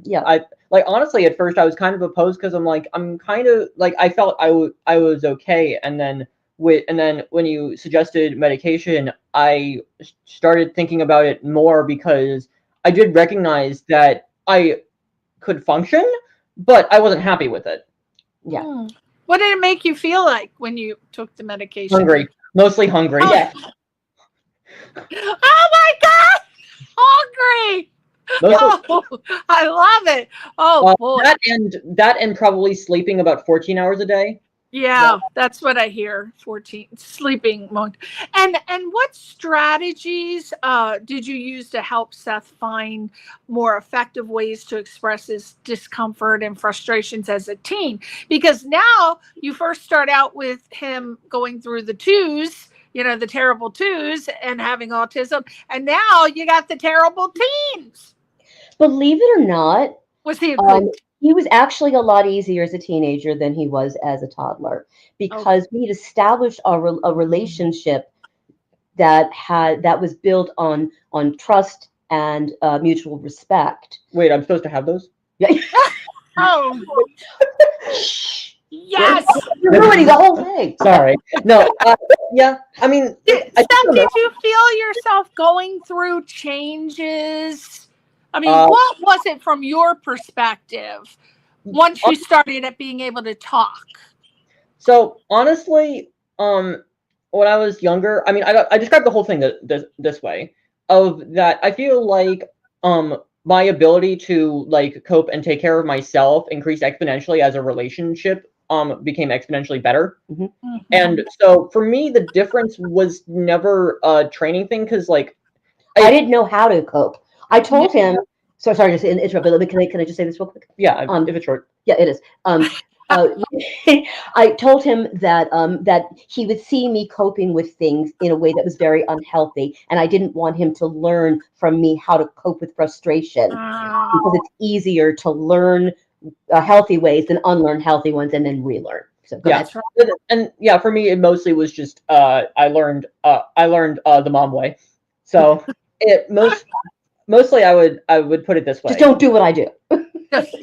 honestly, at first I was kind of opposed because I'm kind of I felt I was okay. And then when you suggested medication, I started thinking about it more, because I did recognize that I could function, but I wasn't happy with it. Yeah. What did it make you feel like when you took the medication? Hungry. Mostly hungry. Oh. Yeah. Oh my God! Hungry! I love it. Oh boy. That and probably sleeping about 14 hours a day. Yeah, that's what I hear. 14 sleeping mode. And what strategies did you use to help Seth find more effective ways to express his discomfort and frustrations as a teen? Because now you first start out with him going through the twos, the terrible twos, and having autism, and now you got the terrible teens. Believe it or not, was he a good he was actually a lot easier as a teenager than he was as a toddler, because we had established a relationship that was built on trust and mutual respect. Wait, I'm supposed to have those? Yeah. Oh. Yes. You're ruining the whole thing. Sorry. No. Yeah. I mean, Seth, did you feel yourself going through changes? I mean, what was it from your perspective once you started at being able to talk? So honestly, when I was younger, I mean, I described the whole thing this way, of that I feel like my ability to like cope and take care of myself increased exponentially as a relationship became exponentially better. Mm-hmm. And so for me, the difference was never a training thing, because like I didn't know how to cope. I told him. So sorry to interrupt, but can I just say this real quick? Yeah, if it's short. Yeah, it is. I told him that that he would see me coping with things in a way that was very unhealthy, and I didn't want him to learn from me how to cope with frustration, because it's easier to learn healthy ways than unlearn healthy ones and then relearn. So go ahead. And yeah, for me, it mostly was just I learned the mom way. So mostly I would put it this way. Just don't do what I do.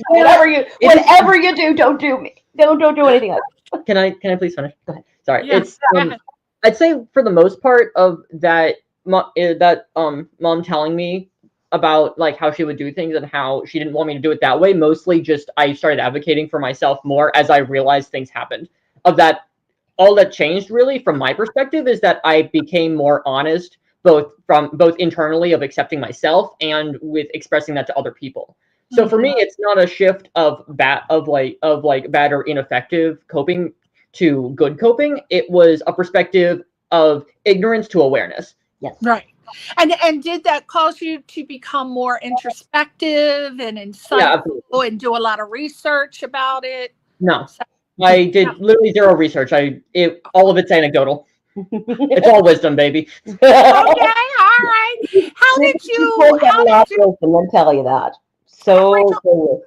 whatever you do, don't do me. Don't do anything else. Can I please finish? Go ahead. Sorry. Yes. It's I'd say for the most part of that mom telling me about like how she would do things and how she didn't want me to do it that way, mostly just I started advocating for myself more as I realized things happened. Of that, all that changed really from my perspective is that I became more honest, both internally of accepting myself and with expressing that to other people. So for me, it's not a shift of bad or ineffective coping to good coping. It was a perspective of ignorance to awareness. Yes. Right. And did that cause you to become more introspective and insightful and do a lot of research about it? No, I did literally zero research. All of it's anecdotal. It's all wisdom, baby. Okay, all right. How did you? Let me tell you that. So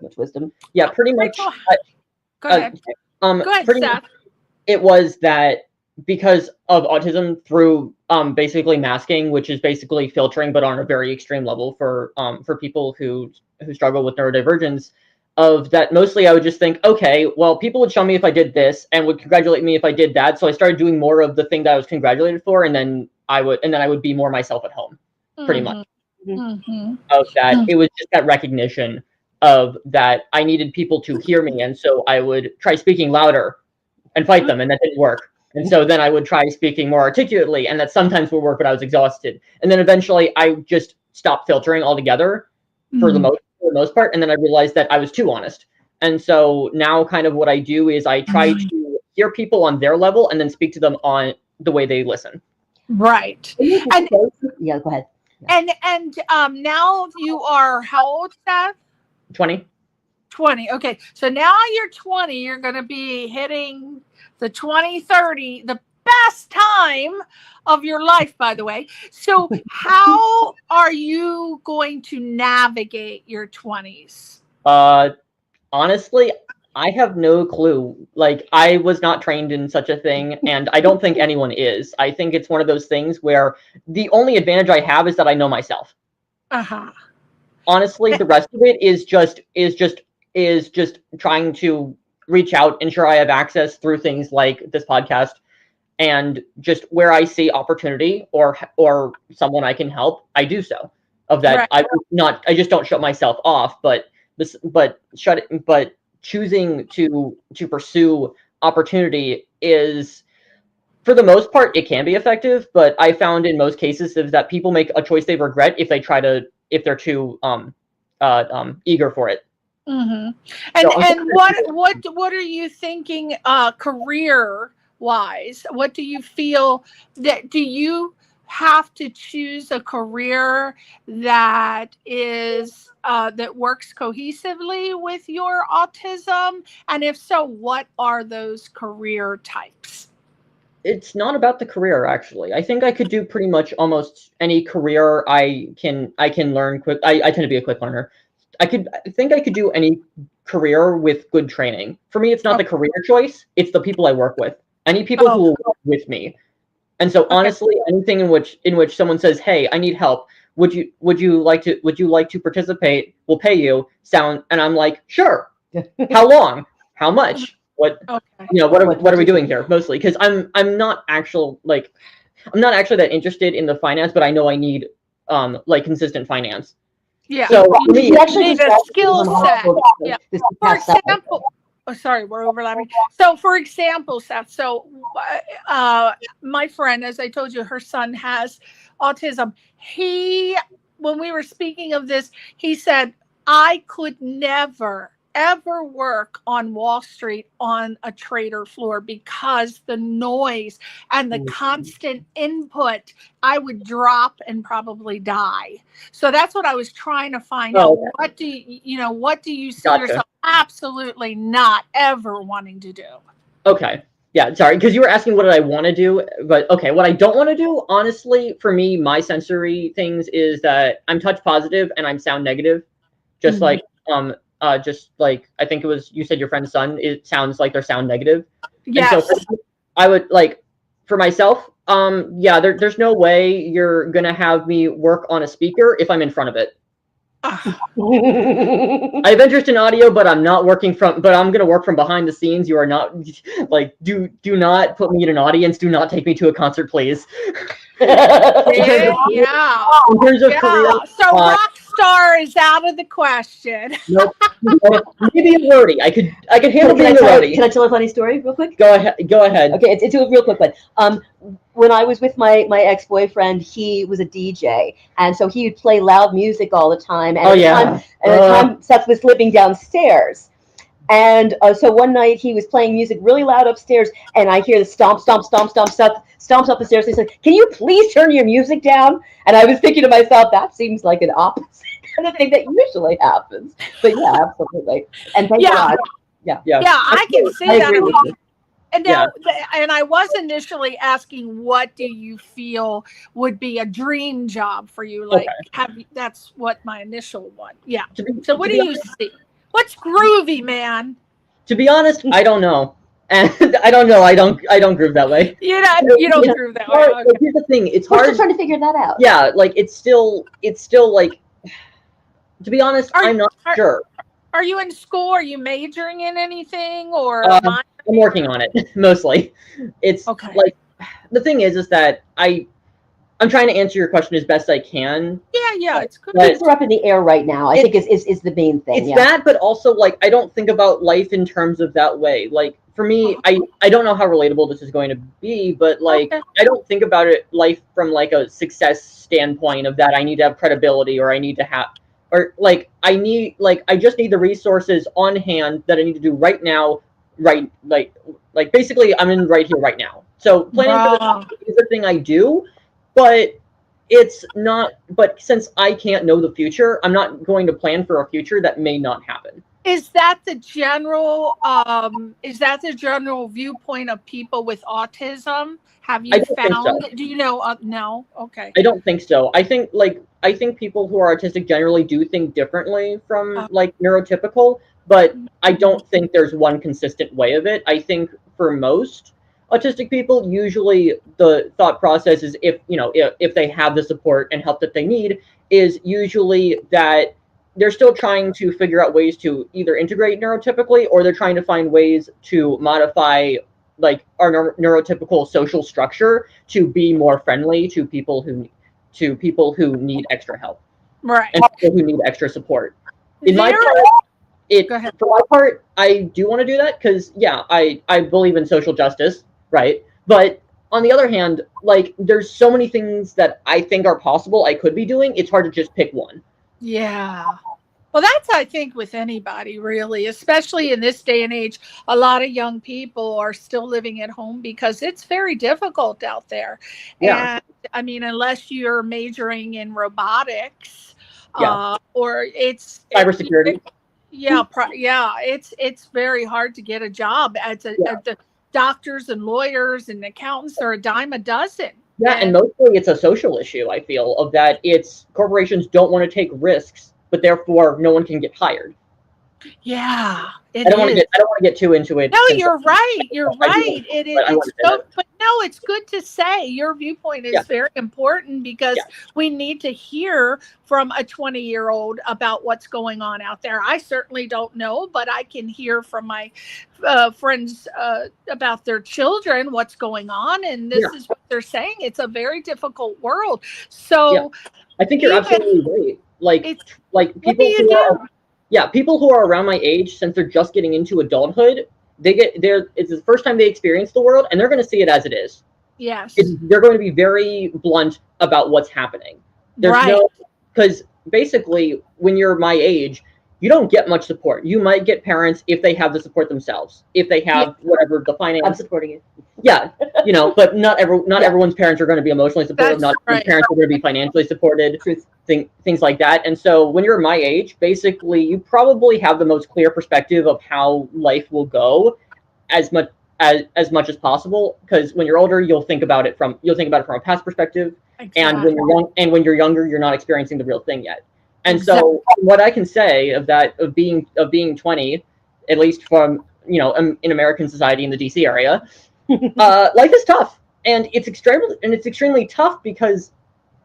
much wisdom. Yeah, pretty much. Go ahead. Go ahead, Seth. It was that because of autism through basically masking, which is basically filtering, but on a very extreme level for people who struggle with neurodivergence. Of that, mostly I would just think, okay, well, people would show me if I did this and would congratulate me if I did that. So I started doing more of the thing that I was congratulated for, and then I would be more myself at home, pretty much. Of that, it was just that recognition of that I needed people to hear me, and so I would try speaking louder and fight them, and that didn't work. And so then I would try speaking more articulately, and that sometimes would work, but I was exhausted. And then eventually I just stopped filtering altogether for the most part, and then I realized that I was too honest. And so now kind of what I do is I try to hear people on their level and then speak to them on the way they listen. Right. And yeah, go ahead. And now you are how old, Seth? 20. 20. Okay. So now you're 20. You're going to be hitting the 2030, the best time of your life, by the way. So how are you going to navigate your 20s? Honestly, I have no clue. Like, I was not trained in such a thing, and I don't think anyone is. I think it's one of those things where the only advantage I have is that I know myself. Honestly, the rest of it is just trying to reach out, ensure I have access through things like this podcast, and just where I see opportunity or someone I can help, I do so. Of that, right. I just don't shut myself off, but choosing to pursue opportunity is, for the most part, it can be effective. But I found in most cases is that people make a choice they regret if they're too eager for it. And what are you thinking career wise? What do you feel that do you have to choose a career that is that works cohesively with your autism? And if so, what are those career types? It's not about the career, actually. I think I could do pretty much almost any career I can learn quick. I tend to be a quick learner. I think I could do any career with good training. For me, it's not the career choice, it's the people I work with. Any people who will work with me. And so honestly, anything in which someone says, "Hey, I need help. Would you like to participate? We'll pay you." And I'm like, "Sure." How long? How much? what Okay. what are we doing here mostly? Because I'm not actually that interested in the finance, but I know I need like consistent finance. Yeah. So You actually need just a skill set. Yeah. For example, sorry, we're overlapping. So, for example, Seth, so my friend, as I told you, her son has autism. When we were speaking of this, he said, I could never, ever work on Wall Street on a trader floor because the noise and the constant input, I would drop and probably die. So that's what I was trying to find out. What do you see yourself absolutely not ever wanting to do? Okay. Yeah, sorry, because you were asking what did I want to do, but okay, what I don't want to do, honestly, for me, my sensory things is that I'm touch positive and I'm sound negative. Just like just like I think it was you said your friend's son, it sounds like they're sound negative. Yes. And so I would like for myself, there's no way you're gonna have me work on a speaker if I'm in front of it. I have interest in audio, but I'm not working but I'm gonna work from behind the scenes. You are not like do not put me in an audience. Do not take me to a concert, please. In terms of career, so rock star is out of the question. Nope. Maybe a roadie. I could handle being a roadie. Can I tell a funny story real quick? Go ahead. Okay, it's a real quick one. When I was with my ex-boyfriend, he was a DJ, and so he would play loud music all the time. And at the time, Seth was living downstairs. And so one night he was playing music really loud upstairs, and I hear the stomp, stomp, stomp, stomp. Seth stomps up the stairs. He said, "Can you please turn your music down?" And I was thinking to myself, that seems like an opposite kind of thing that usually happens. But yeah, absolutely. And thank God. Yeah, I can see that. And now, Yeah. and I was initially asking, what do you feel would be a dream job for you? Like, that's what my initial one. Yeah. So what do you see? What's groovy, man? To be honest, I don't know. And I don't know. I don't groove that way. You don't groove that way. Like, here's the thing. It's hard. We're still trying to figure that out. Yeah, like it's still like. To be honest, I'm not sure. Are you in school? Are you majoring in anything, or I'm working on it mostly. It's like the thing is that I'm trying to answer your question as best I can. Yeah, it's good. Things are up in the air right now. I think is the main thing. It's that, but also like I don't think about life in terms of that way. Like for me, I don't know how relatable this is going to be, but like I don't think about life from like a success standpoint of that I need to have credibility or I need to have or like I just need the resources on hand that I need to do right now. Right, like basically I'm in right here right now. So planning for this is the thing I do. But it's not. But since I can't know the future, I'm not going to plan for a future that may not happen. Is that the general? Viewpoint of people with autism? Have you found? So. Do you know? No. Okay. I don't think so. I think people who are autistic generally do think differently from like neurotypical, but I don't think there's one consistent way of it. I think for most autistic people, usually the thought process is if they have the support and help that they need, is usually that they're still trying to figure out ways to either integrate neurotypically or they're trying to find ways to modify like our neurotypical social structure to be more friendly to people who need extra help, right, and people who need extra support. For my part, I do want to do that because I believe in social justice. Right. But on the other hand, like there's so many things that I think are possible I could be doing. It's hard to just pick one. Yeah. Well, that's, I think, with anybody, really, especially in this day and age. A lot of young people are still living at home because it's very difficult out there. Yeah. And I mean, unless you're majoring in robotics or it's cybersecurity. It's very hard to get a job at the doctors and lawyers and accountants are a dime a dozen. Yeah, and mostly it's a social issue, I feel, of that it's corporations don't want to take risks, but therefore no one can get hired. Yeah, I don't want to get too into it. No, you're right. You're right. But no, it's good to say your viewpoint is very important, because we need to hear from a 20-year-old about what's going on out there. I certainly don't know, but I can hear from my friends about their children, what's going on. And this is what they're saying. It's a very difficult world. So I think you're absolutely right. Like people who are around my age, since they're just getting into adulthood, it's the first time they experience the world, and they're going to see it as it is. Yes. They're going to be very blunt about what's happening. Because basically, when you're my age, you don't get much support. You might get parents if they have the support themselves, if they have whatever the finance. I'm supporting it. Yeah, but not everyone's parents are going to be emotionally supportive. Not everyone's parents are going to be financially supported. Things like that. And so when you're my age, basically, you probably have the most clear perspective of how life will go, as much as possible. Because when you're older, you'll think about it from a past perspective. Exactly. And when you're younger, you're not experiencing the real thing yet. And so what I can say of being 20, at least from in American society in the DC area, life is tough, and it's extremely tough because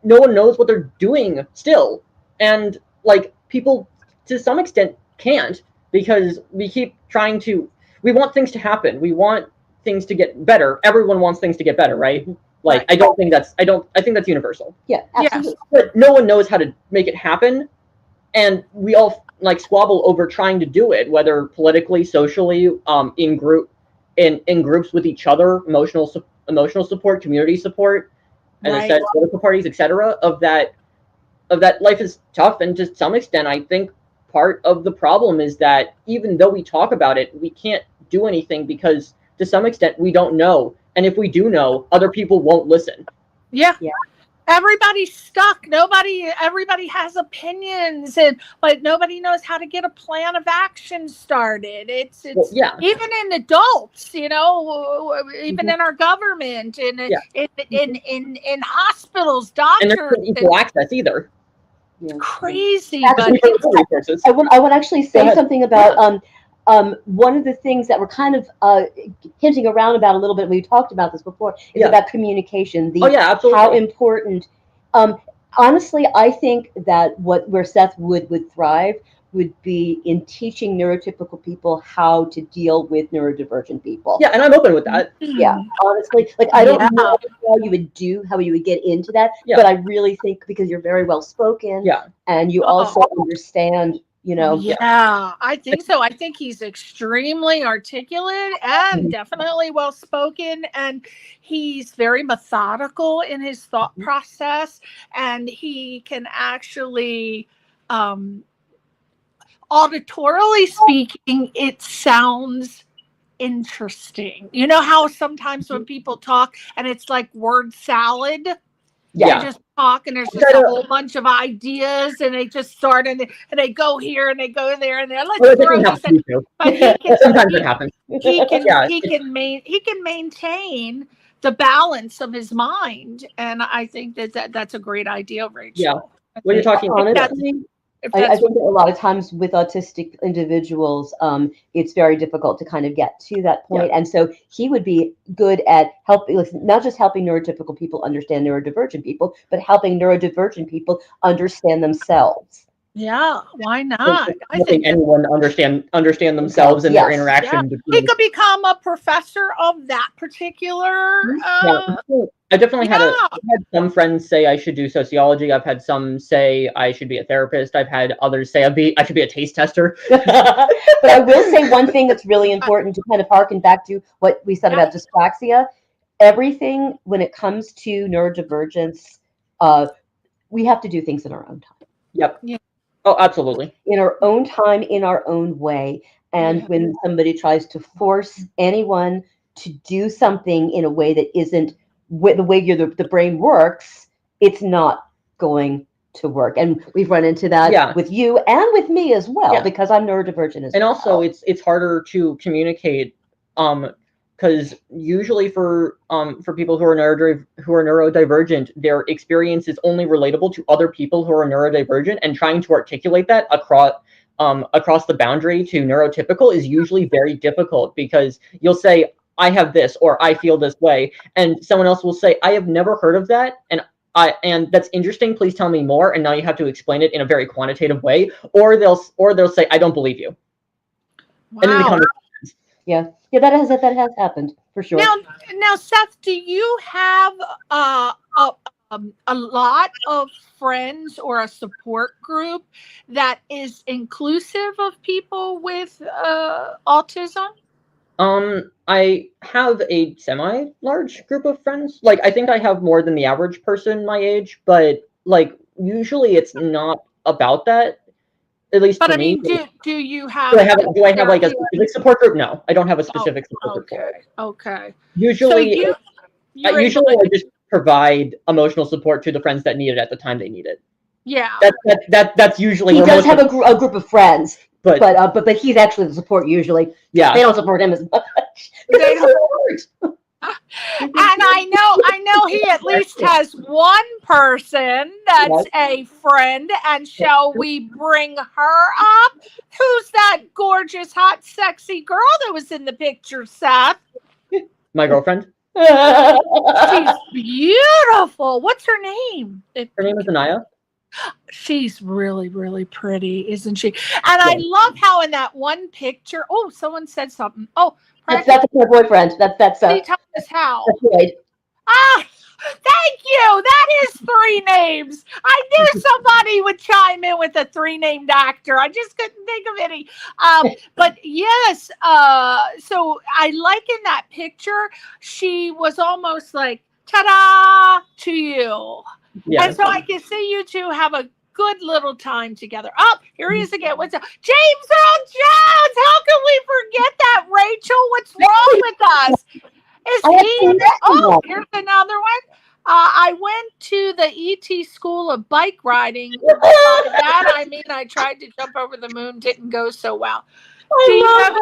no one knows what they're doing still, and like people to some extent can't, because we keep we want things to happen, we want things to get better. Everyone wants things to get better, right? Like, I think that's universal. Yeah, absolutely. Yes. But no one knows how to make it happen, and we all squabble over trying to do it, whether politically, socially, in groups with each other, emotional support, community support, as I said, political parties, etc. Of that life is tough, and to some extent, I think part of the problem is that even though we talk about it, we can't do anything, because to some extent we don't know. And if we do know, other people won't listen. Yeah. Everybody's stuck. Everybody has opinions, but nobody knows how to get a plan of action started. It's even in adults, even in our government, in hospitals, doctors. And there's no equal access either. It's crazy. Actually, I want to actually say something about one of the things that we're kind of hinting around about a little bit, we talked about this before, is about communication. Absolutely. How important. Honestly, I think that where Seth would thrive would be in teaching neurotypical people how to deal with neurodivergent people. Yeah, and I'm open with that. Yeah, honestly, I don't know how you would get into that, but I really think, because you're very well spoken, and you also understand. I think so. I think he's extremely articulate and definitely well spoken, and he's very methodical in his thought process, and he can actually auditorily speaking, it sounds interesting. You know how sometimes when people talk and it's like word salad? They just talk, and there's just a whole bunch of ideas, and they just start, and they go here and they go there, and they're like, sometimes it happens. He can maintain the balance of his mind, and I think that's a great idea, Rachel. Yeah, what you're talking about. I think that a lot of times with autistic individuals, it's very difficult to kind of get to that point. And so he would be good at helping, not just helping neurotypical people understand neurodivergent people, but helping neurodivergent people understand themselves. Yeah, why not? I think anyone understand themselves and their interaction. Yeah. He could become a professor of that particular. I definitely had some friends say I should do sociology. I've had some say I should be a therapist. I've had others say I should be a taste tester. But I will say one thing that's really important to kind of harken back to what we said about dyspraxia. Everything when it comes to neurodivergence, we have to do things in our own time. Yep. Yeah. Oh, absolutely. In our own time, in our own way. And when somebody tries to force anyone to do something in a way that isn't the way the brain works, it's not going to work. And we've run into that with you and with me as well, because I'm neurodivergent as well. And also it's harder to communicate, because usually for people who are neurodivergent, their experience is only relatable to other people who are neurodivergent, and trying to articulate that across across the boundary to neurotypical is usually very difficult, because you'll say, I have this, or I feel this way, and someone else will say, I have never heard of that, and that's interesting, please tell me more, and now you have to explain it in a very quantitative way, or they'll say, I don't believe you. Wow. And then become Yeah, that has happened for sure. Now, Seth, do you have a lot of friends or a support group that is inclusive of people with autism? I have a semi-large group of friends. Like, I think I have more than the average person my age, but like usually it's not about that. At least But for I mean, me. do you have? Do I have like a specific support group? No, I don't have a specific support group. Okay. Usually, So I just provide emotional support to the friends that need it at the time they need it. Yeah. That's usually. He does have a group of friends, but he's actually the support usually. Yeah. They don't support him as much. They don't. And I know he at least has one person that's a friend, and shall we bring her up? Who's that gorgeous, hot, sexy girl that was in the picture, Seth? My girlfriend. She's beautiful. What's her name? Her name is Anaya. She's really, really pretty, isn't she? And I love how in that one picture, someone said something. That's my boyfriend. That's He told us how. That's right. Thank you. That is 3 names. I knew somebody would chime in with a 3-name actor. I just couldn't think of any. But yes, so I like in that picture, she was almost like, ta-da, to you. Yeah. And so I can see you two have a good little time together. Here he is again. What's up? James Earl Jones! How can we forget that, Rachel? What's wrong with us? Is he? Here's another one. I went to the ET School of Bike Riding. By that I mean I tried to jump over the moon, didn't go so well. Do you know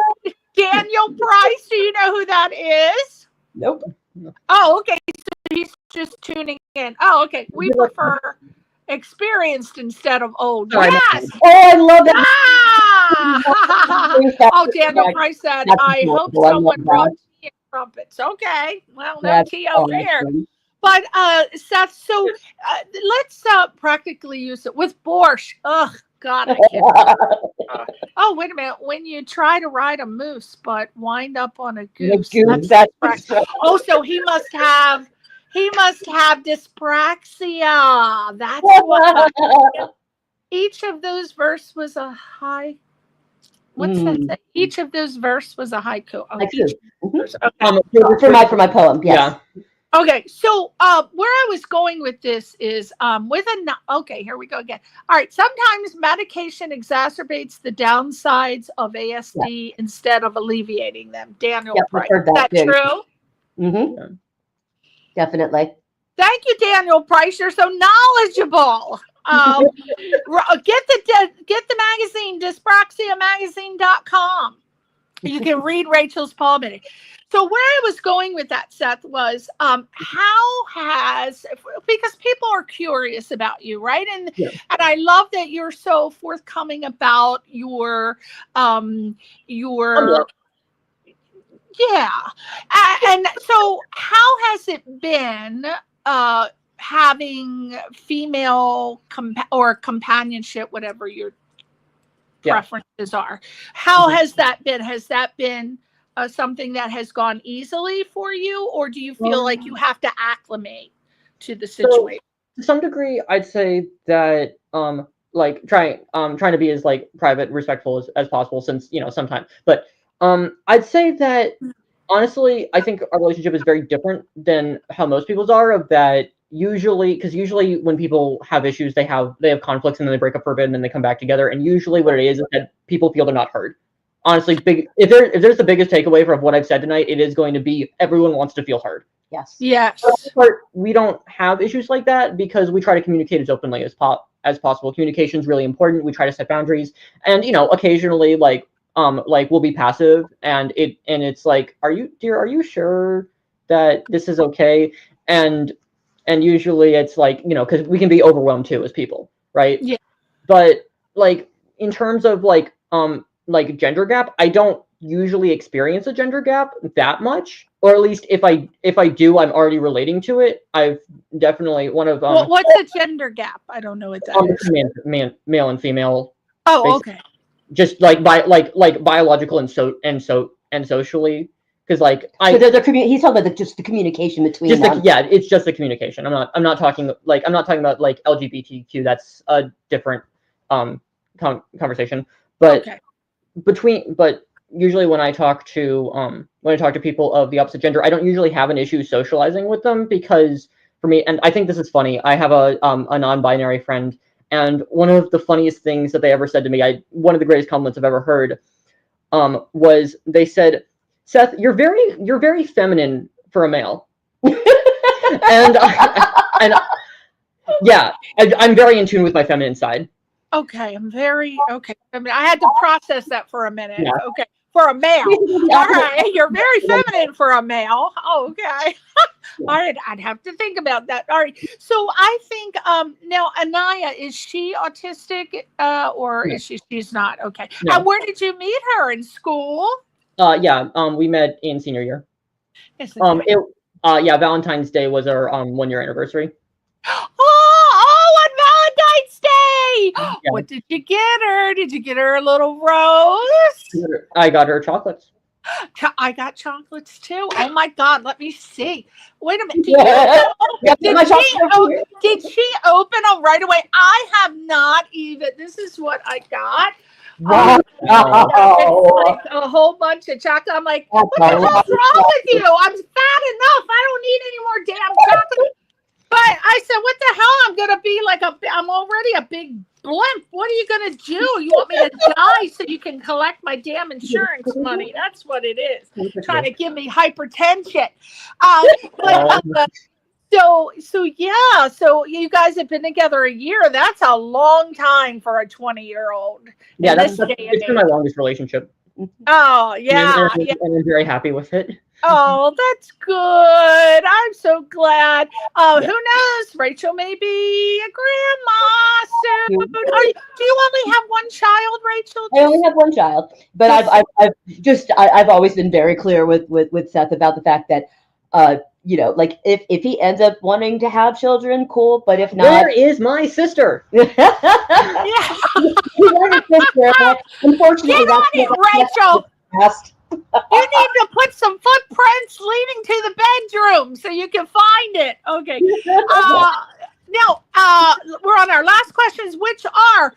Daniel Price? Do you know who that is? Nope. Okay. So he's just tuning in. Okay. We prefer experienced instead of old. Yes. I love that. Daniel Price said, I hope someone brought tea and crumpets. Okay. Well, no tea over here. But Seth, so let's practically use it with borscht. Ugh, God, I can't. Wait a minute. When you try to ride a moose but wind up on a goose. So he must have dyspraxia. That's what. Each of those verse was a high. What's that? Each of those verse was a haiku. For my poem. Yes. Yeah. Okay, so where I was going with this is here we go again. All right, sometimes medication exacerbates the downsides of ASD instead of alleviating them. Daniel Price. Is that true? Mm-hmm. Definitely. Thank you, Daniel Price. You're so knowledgeable. Get the magazine, dyspraxiamagazine.com. You can read Rachel's poem in it. So where I was going with that, Seth, was because people are curious about you, right? And I love that you're so forthcoming about your and so how has it been having female companionship, whatever your preferences are? How has that been? Has that been something that has gone easily for you, or do you feel like you have to acclimate to the situation? To some degree, I'd say that trying to be as private and respectful as possible, since sometimes. But I'd say that honestly, I think our relationship is very different than how most people's are. Of that, usually when people have issues, they have conflicts, and then they break up for a bit, and then they come back together. And usually, what it is that people feel they're not heard. Honestly, if there's the biggest takeaway from what I've said tonight, it is going to be everyone wants to feel heard. Yes. For the most part, we don't have issues like that because we try to communicate as openly as possible. Communication is really important. We try to set boundaries, and occasionally we'll be passive, and it's like, are you sure that this is okay? And usually it's because we can be overwhelmed too as people, right? Yeah. But in terms of like gender gap, I don't usually experience a gender gap that much, or at least if I do, I'm already relating to it. I've definitely one of what's a gender gap? I don't know what that is. Male and female. Oh, okay. Just like biological and socially, because like so he's talking about just the communication between them. It's just the communication. I'm not talking about like LGBTQ. That's a different conversation. But okay. But usually when I talk to people of the opposite gender, I don't usually have an issue socializing with them, because for me, and I think this is funny, I have a non-binary friend, and one of the funniest things that they ever said to me, one of the greatest compliments I've ever heard, was they said, "Seth, you're very feminine for a male." and yeah, I'm very in tune with my feminine side. Okay, okay. I mean, I had to process that for a minute. Yeah. Okay, for a male. All right, you're very feminine for a male. Oh, okay. All right, I'd have to think about that. All right. So I think now Anaya, is she autistic or is she's not? Okay. No. And where did you meet her? In school? We met in senior year. Valentine's Day was our 1 year anniversary. On Valentine's Day! Yeah. What did you get her? Did you get her a little rose? I got her chocolates. I got chocolates too. Oh my God! Let me see. Wait a minute. Did she open them right away? I have not even. This is what I got. Wow. It's like a whole bunch of chocolate. I'm like, what the hell's wrong with you? I'm fat enough. I don't need any more damn chocolate. But I said, what the hell? I'm going to be like I'm already a big blimp. What are you going to do? You want me to die so you can collect my damn insurance money? That's what it is. Trying to give me hypertension. So you guys have been together a year. That's a long time for a 20-year-old. Yeah, it's been my longest relationship. Oh, yeah. And I'm very happy with it. Oh, that's good. I'm so glad. Who knows? Rachel may be a grandma soon. Do you only have one child, Rachel? I only have one child, but I've always been very clear with Seth about the fact that like if he ends up wanting to have children, cool. But if not, where is my sister? Yeah. Unfortunately, Rachel. You need to put some footprints leading to the bedroom so you can find it. Okay. Now, we're on our last questions, which are,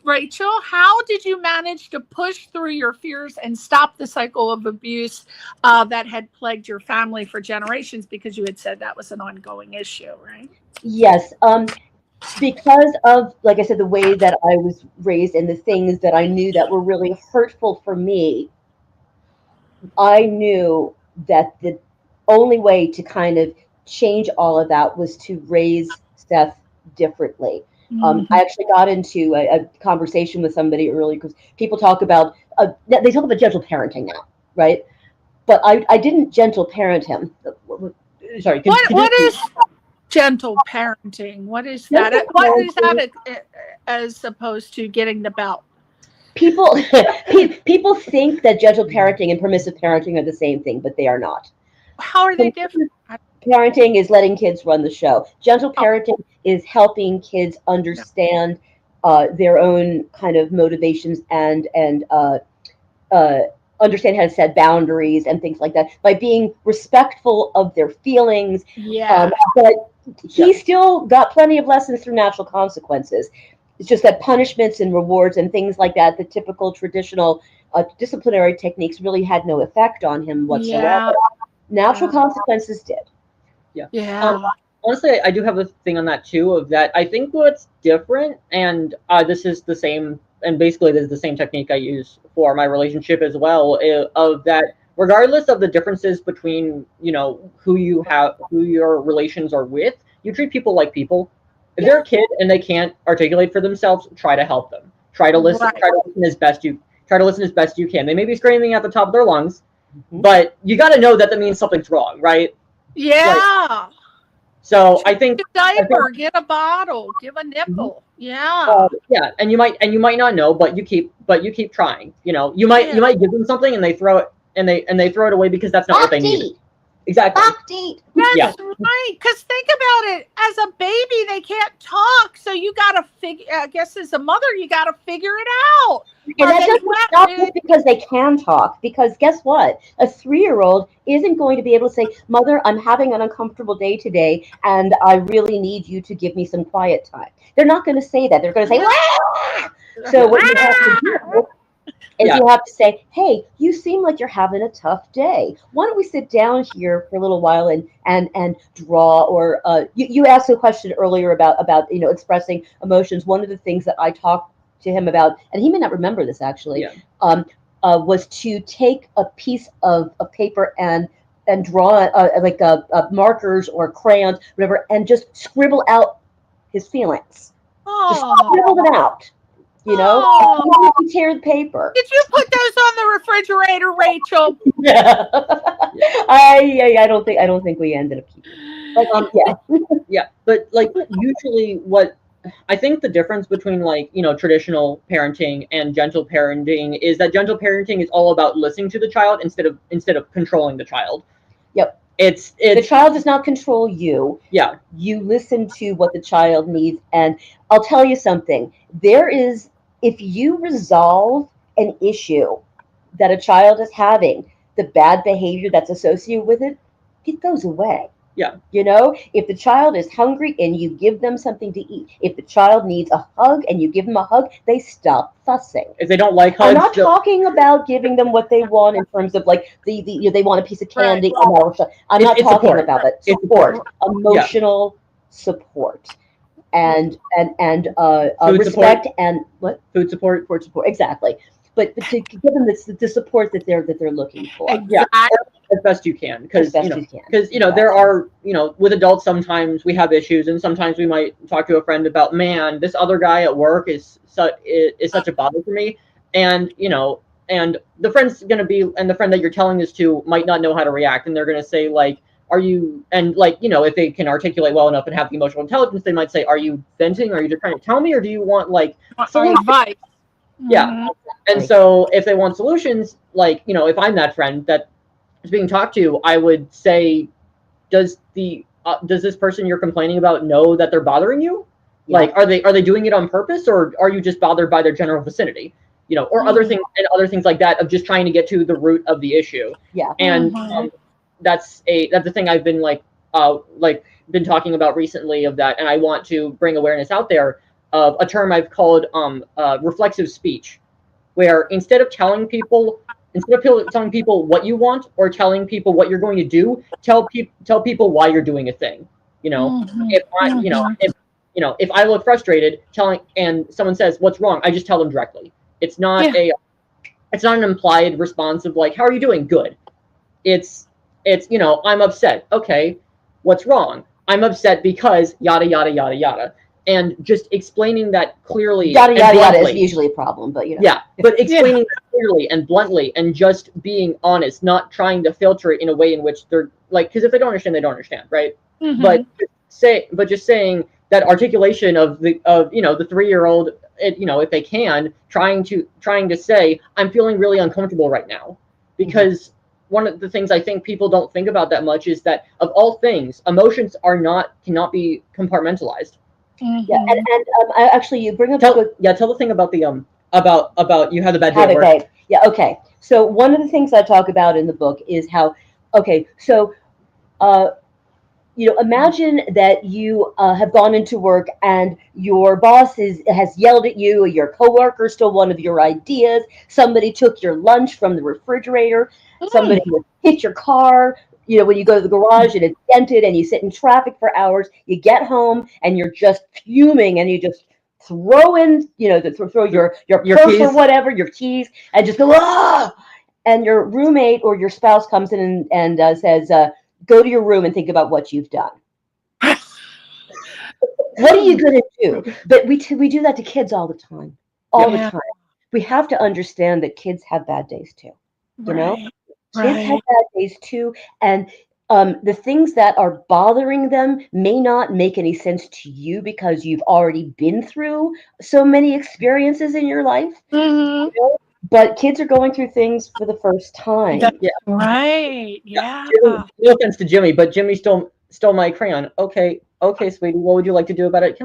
Rachel, how did you manage to push through your fears and stop the cycle of abuse that had plagued your family for generations? Because you had said that was an ongoing issue, right? Yes. Because of, like I said, the way that I was raised and the things that I knew that were really hurtful for me, I knew that the only way to kind of change all of that was to raise Seth differently. I actually got into a conversation with somebody earlier, because people talk about, they talk about gentle parenting now, right? But I didn't gentle parent him. Sorry. What is gentle parenting? What is that? What is that as opposed to getting the belt? People think that gentle parenting and permissive parenting are the same thing, but they are not. How are they different? Parenting is letting kids run the show. Gentle parenting is helping kids understand their own kind of motivations and understand how to set boundaries and things like that by being respectful of their feelings. Yeah. But he still got plenty of lessons through natural consequences. It's just that punishments and rewards and things like that, the typical traditional disciplinary techniques, really had no effect on him whatsoever. Yeah. Natural consequences did. Yeah. Honestly, I do have a thing on that too, of that I think what's different, and this is the same, and basically this is the same technique I use for my relationship as well, of that regardless of the differences between, who your relations are with, you treat people like people. If they're a kid and they can't articulate for themselves, try to help them. Try to listen. Right. Try to listen as best you can. They may be screaming at the top of their lungs, but you got to know that means something's wrong, right? Yeah. So I think diaper, get a bottle, give a nipple. Yeah, and you might not know, but you keep trying. You might give them something and they throw it away because that's not what they need. Exactly. That's right. Because think about it. As a baby, they can't talk, so you got to figure. I guess as a mother, you got to figure it out. And that doesn't stop just because they can talk. Because guess what? A 3-year-old isn't going to be able to say, "Mother, I'm having an uncomfortable day today, and I really need you to give me some quiet time." They're not going to say that. They're going to say, "Wah!" So what you have to do is you have to say, "Hey, you seem like you're having a tough day. Why don't we sit down here for a little while and draw?" Or you asked a question earlier about expressing emotions. One of the things that I talked to him about, and he may not remember this actually, was to take a piece of paper and draw like markers or crayons, whatever, and just scribble out his feelings. Just scribble them out. You tear the paper. Did you put those on the refrigerator, Rachel? Yeah. I don't think we ended up keeping it. But usually what I think the difference between traditional parenting and gentle parenting is that gentle parenting is all about listening to the child instead of controlling the child. Yep. It's the child does not control you. Yeah. You listen to what the child needs. And I'll tell you something. If you resolve an issue that a child is having, the bad behavior that's associated with it, it goes away. Yeah. If the child is hungry and you give them something to eat, if the child needs a hug and you give them a hug, they stop fussing. If they don't like hugs, I'm not talking about giving them what they want in terms of they want a piece of candy. Right. I'm not talking about that. Support, emotional support, and respect support. And what? Food support. Exactly. But to give them the support that they're looking for. Exactly. As best you can, because exactly. There are with adults sometimes we have issues, and sometimes we might talk to a friend about, man, this other guy at work is such a bother for me, and and the friend's gonna be, and the friend that you're telling this to might not know how to react, and they're gonna say are you, and if they can articulate well enough and have the emotional intelligence, they might say, are you venting? Are you just trying to tell me, or do you want advice? Yeah. Mm-hmm. And so if they want solutions, if I'm that friend that is being talked to, I would say, does this person you're complaining about know that they're bothering you? Yeah. Are they doing it on purpose, or are you just bothered by their general vicinity? Or other things like that, of just trying to get to the root of the issue. Yeah. And that's the thing I've been been talking about recently of that, and I want to bring awareness out there of a term I've called reflexive speech, where instead of telling people what you want or telling people what you're going to do, tell people why you're doing a thing. If I look frustrated, and someone says, "What's wrong?" I just tell them directly. It's not an implied response of how are you doing? Good. It's I'm upset. Okay, what's wrong? I'm upset because yada yada yada yada. And just explaining that clearly. Yada yada yada is usually a problem, but Yeah, but explaining that clearly and bluntly, and just being honest, not trying to filter it in a way in which they're because if they don't understand, they don't understand, right? Mm-hmm. But just saying that articulation of the 3-year-old, if they can, trying to say, I'm feeling really uncomfortable right now, because one of the things I think people don't think about that much is that of all things, emotions cannot be compartmentalized. Mm-hmm. Yeah, and actually, you bring up tell the thing about the about you had a bad day at work. Yeah, okay. So one of the things I talk about in the book is how imagine that you have gone into work and your boss has yelled at you, or your coworker stole one of your ideas, somebody took your lunch from the refrigerator, somebody hit your car. When you go to the garage and it's dented and you sit in traffic for hours, you get home and you're just fuming, and you just throw in, throw your purse keys, or whatever, your keys, and just go, ah! And your roommate or your spouse comes in and says, go to your room and think about what you've done. What are you going to do? But we do that to kids all the time. All the time. We have to understand that kids have bad days too. Kids have bad days too, and The things that are bothering them may not make any sense to you because you've already been through so many experiences in your life. Mhm. But kids are going through things for the first time. That's right. Yeah. Jimmy, no offense to Jimmy, but Jimmy stole my crayon. Okay, sweetie, what would you like to do about it?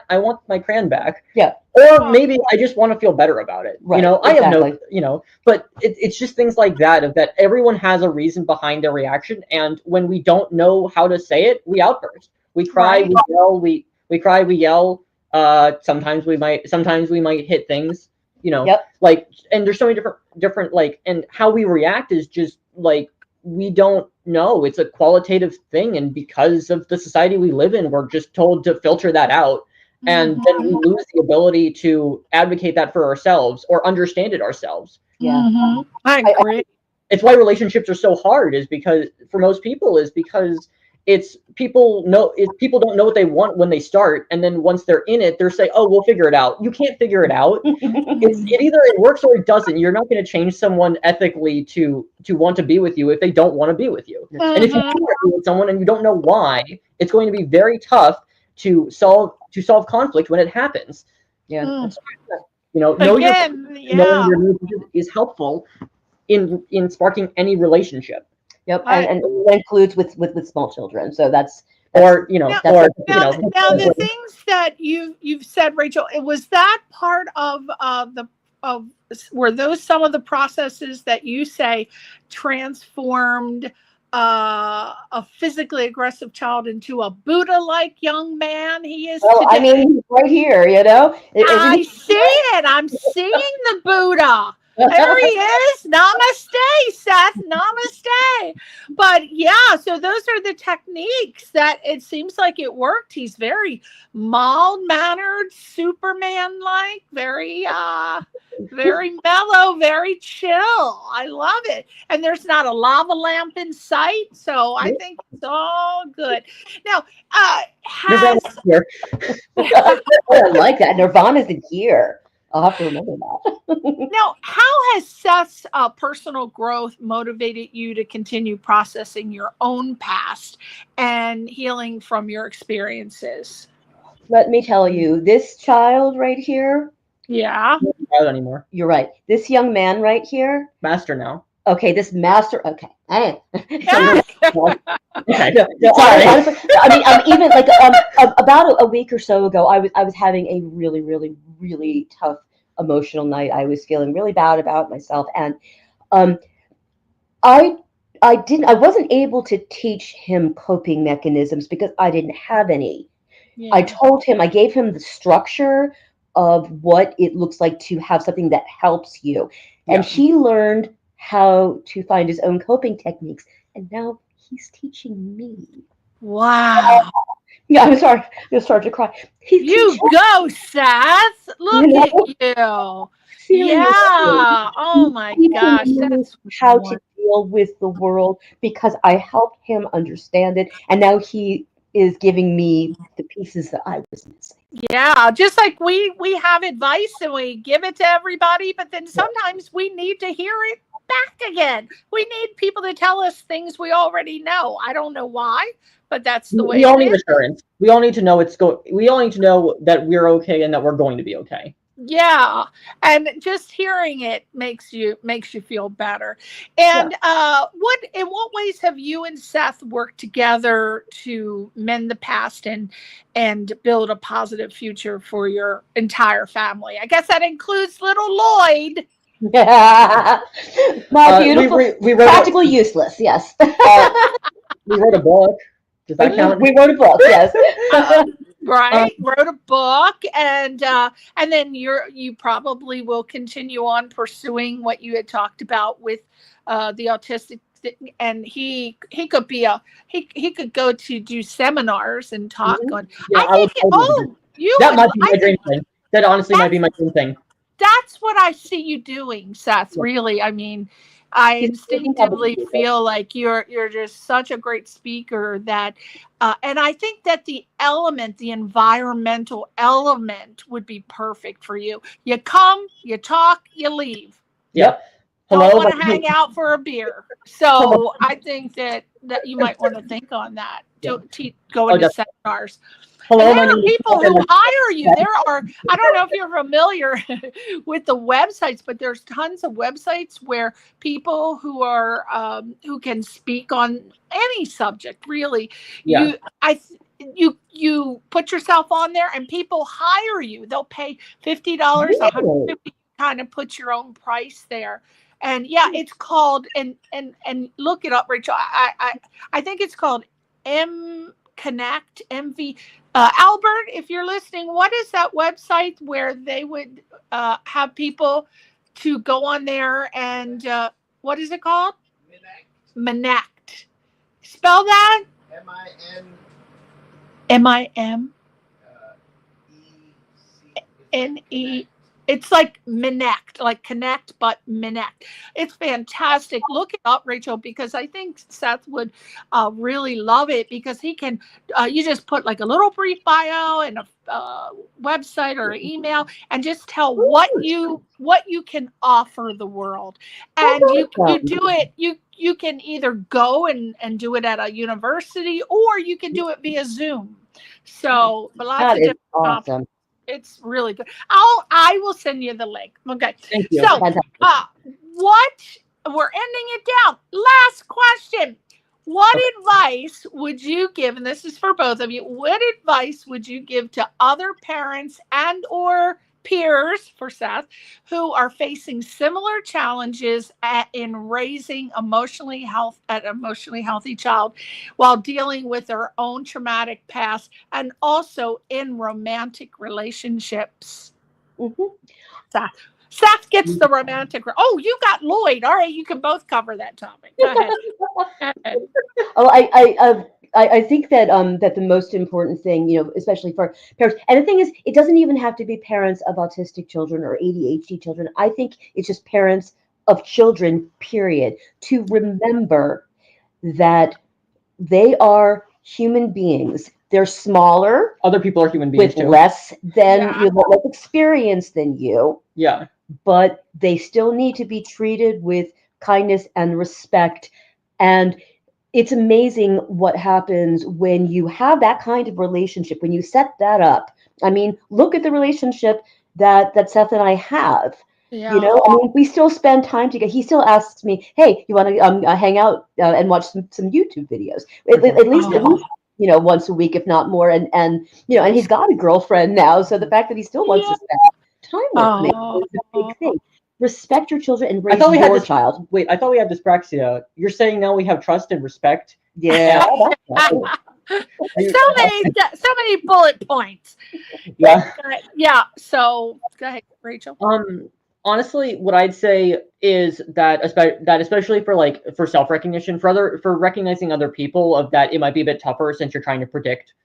I want my crayon back. Yeah. Or maybe I just want to feel better about it. Right, You know, I have no, exactly. you know, but it's just things like that, of that everyone has a reason behind their reaction, and when we don't know how to say it, we outburst. We cry, Right. we yell, we cry, we yell. Sometimes we might hit things. You know, Yep. like, and there's so many different like, and how we react is just like, we don't know. It's a qualitative thing, and because of the society we live in, we're just told to filter that out, and then we lose the ability to advocate that for ourselves or understand it ourselves. Yeah. Mhm. I agree. It's why relationships are so hard, is because for most people is because people don't know what they want when they start, and then once they're in it, they're saying, oh, we'll figure it out. You can't figure it out. It either it works or it doesn't. You're not going to change someone ethically to want to be with you if they don't want to be with you. And if you do want to be with someone and you don't know why, it's going to be very tough to solve conflict when it happens. Yeah. Mm. You know, Again, knowing your needs is helpful in sparking any relationship. Yep. Right. And that includes with small children. So that's Or, you know, Now- or Now, you know, now the things that you've said, Rachel, was that part of were those some of the processes that you say transformed a physically aggressive child into a Buddha-like young man he is well, today? I mean, right here, you know. I see it. I'm seeing the Buddha. There he is. Namaste, Seth. Namaste. But yeah, so those are the techniques that it seems like it worked. He's very mild-mannered, Superman-like, very mellow, very chill. I love it. And there's not a lava lamp in sight, so I think it's all good. Now, Nirvana's here. I like that. Nirvana's in here. I'll have to remember that. Now, how has Seth's personal growth motivated you to continue processing your own past and healing from your experiences? Let me tell you, this child right here, Yeah. Not anymore. you're right. This young man right here, Master now. okay, this master, okay. Yeah. Okay. No, Sorry. honestly, I mean, even like about a week or so ago, I was having a really, really, really tough emotional night. I was feeling really bad about myself, and I wasn't able to teach him coping mechanisms because I didn't have any. Yeah. I gave him the structure of what it looks like to have something that helps you, and he learned how to find his own coping techniques, and now he's teaching me. Wow. Yeah, I'm sorry. I'm gonna start to cry. You go, Seth. Look at you. Yeah. Oh my gosh. That's how wonderful. to deal with the world because I helped him understand it, and now he is giving me the pieces that I was missing. Yeah, just like we have advice and we give it to everybody, but then sometimes we need to hear it back again. We need people to tell us things we already know. I don't know why, but that's the way We all it need is. assurance. We all need to know we all need to know that we're okay and that we're going to be okay. Yeah, and just hearing it makes you feel better. And in what ways have you and Seth worked together to mend the past and build a positive future for your entire family? I guess that includes little Lloyd. My beautiful, we wrote practically useless. Yes. we wrote a book. Does that count? We wrote a book. Yes. Right, wrote a book, and then you probably will continue on pursuing what you had talked about with the autistic, and he could be he could go to do seminars and talk on. Yeah, That might be my dream thing. That honestly might be my dream thing. That's what I see you doing, Seth. Really, I mean, I instinctively feel like you're just such a great speaker that, and I think that the environmental element would be perfect for you. You come, you talk, you leave. Yep. Don't want to hang out for a beer. So I think that that you might want to think on that. Yeah. Go into seminars. Hello, And my there are name is people who hire you. There are, I don't know if you're familiar with the websites, but there's tons of websites where people who are who can speak on any subject, really. Yeah. You put yourself on there and people hire you. They'll pay $50, $150, kind of put your own price there. And yeah, it's called, and look it up, Rachel. I think it's called Connect MV. Albert, if you're listening, what is that website where they would have people to go on there and what is it called? Minect. Spell that? MINENE. It's like Minect, like connect, but Minect. It's fantastic. Look it up, Rachel, because I think Seth would really love it, because he can, you just put like a little brief bio and a website or an email and just tell what you can offer the world. And you do it, you can either go and do it at a university, or you can do it via Zoom. So, but lots of different options. It's really good. I will send you the link. Okay. Thank you. So, what, we're ending it down. Last question. What advice would you give, and this is for both of you, what advice would you give to other parents and or peers, for Seth, who are facing similar challenges in raising emotionally healthy child while dealing with their own traumatic past, and also in romantic relationships? Seth gets the romantic. Oh, you got Lloyd. All right, you can both cover that topic. Go ahead. Oh, I think that that the most important thing, especially for parents, and the thing is, it doesn't even have to be parents of autistic children or ADHD children. I think it's just parents of children, period, to remember that they are human beings. They're smaller. Other people are human beings with too. less experience than you. Yeah. But they still need to be treated with kindness and respect. And it's amazing what happens when you have that kind of relationship, when you set that up. I mean, look at the relationship that Seth and I have. Yeah. I mean, we still spend time together. He still asks me, "Hey, you want to hang out and watch some YouTube videos?" At least, once a week, if not more. And he's got a girlfriend now, so the fact that he still wants to spend time with me is a big thing. Respect your children and raise your child. Wait, I thought we had dyspraxia. You're saying now we have trust and respect? Yeah. So many bullet points. Yeah. Yeah. So go ahead, Rachel. Honestly, what I'd say is that especially for self-recognition, for recognizing other people, of that it might be a bit tougher since you're trying to predict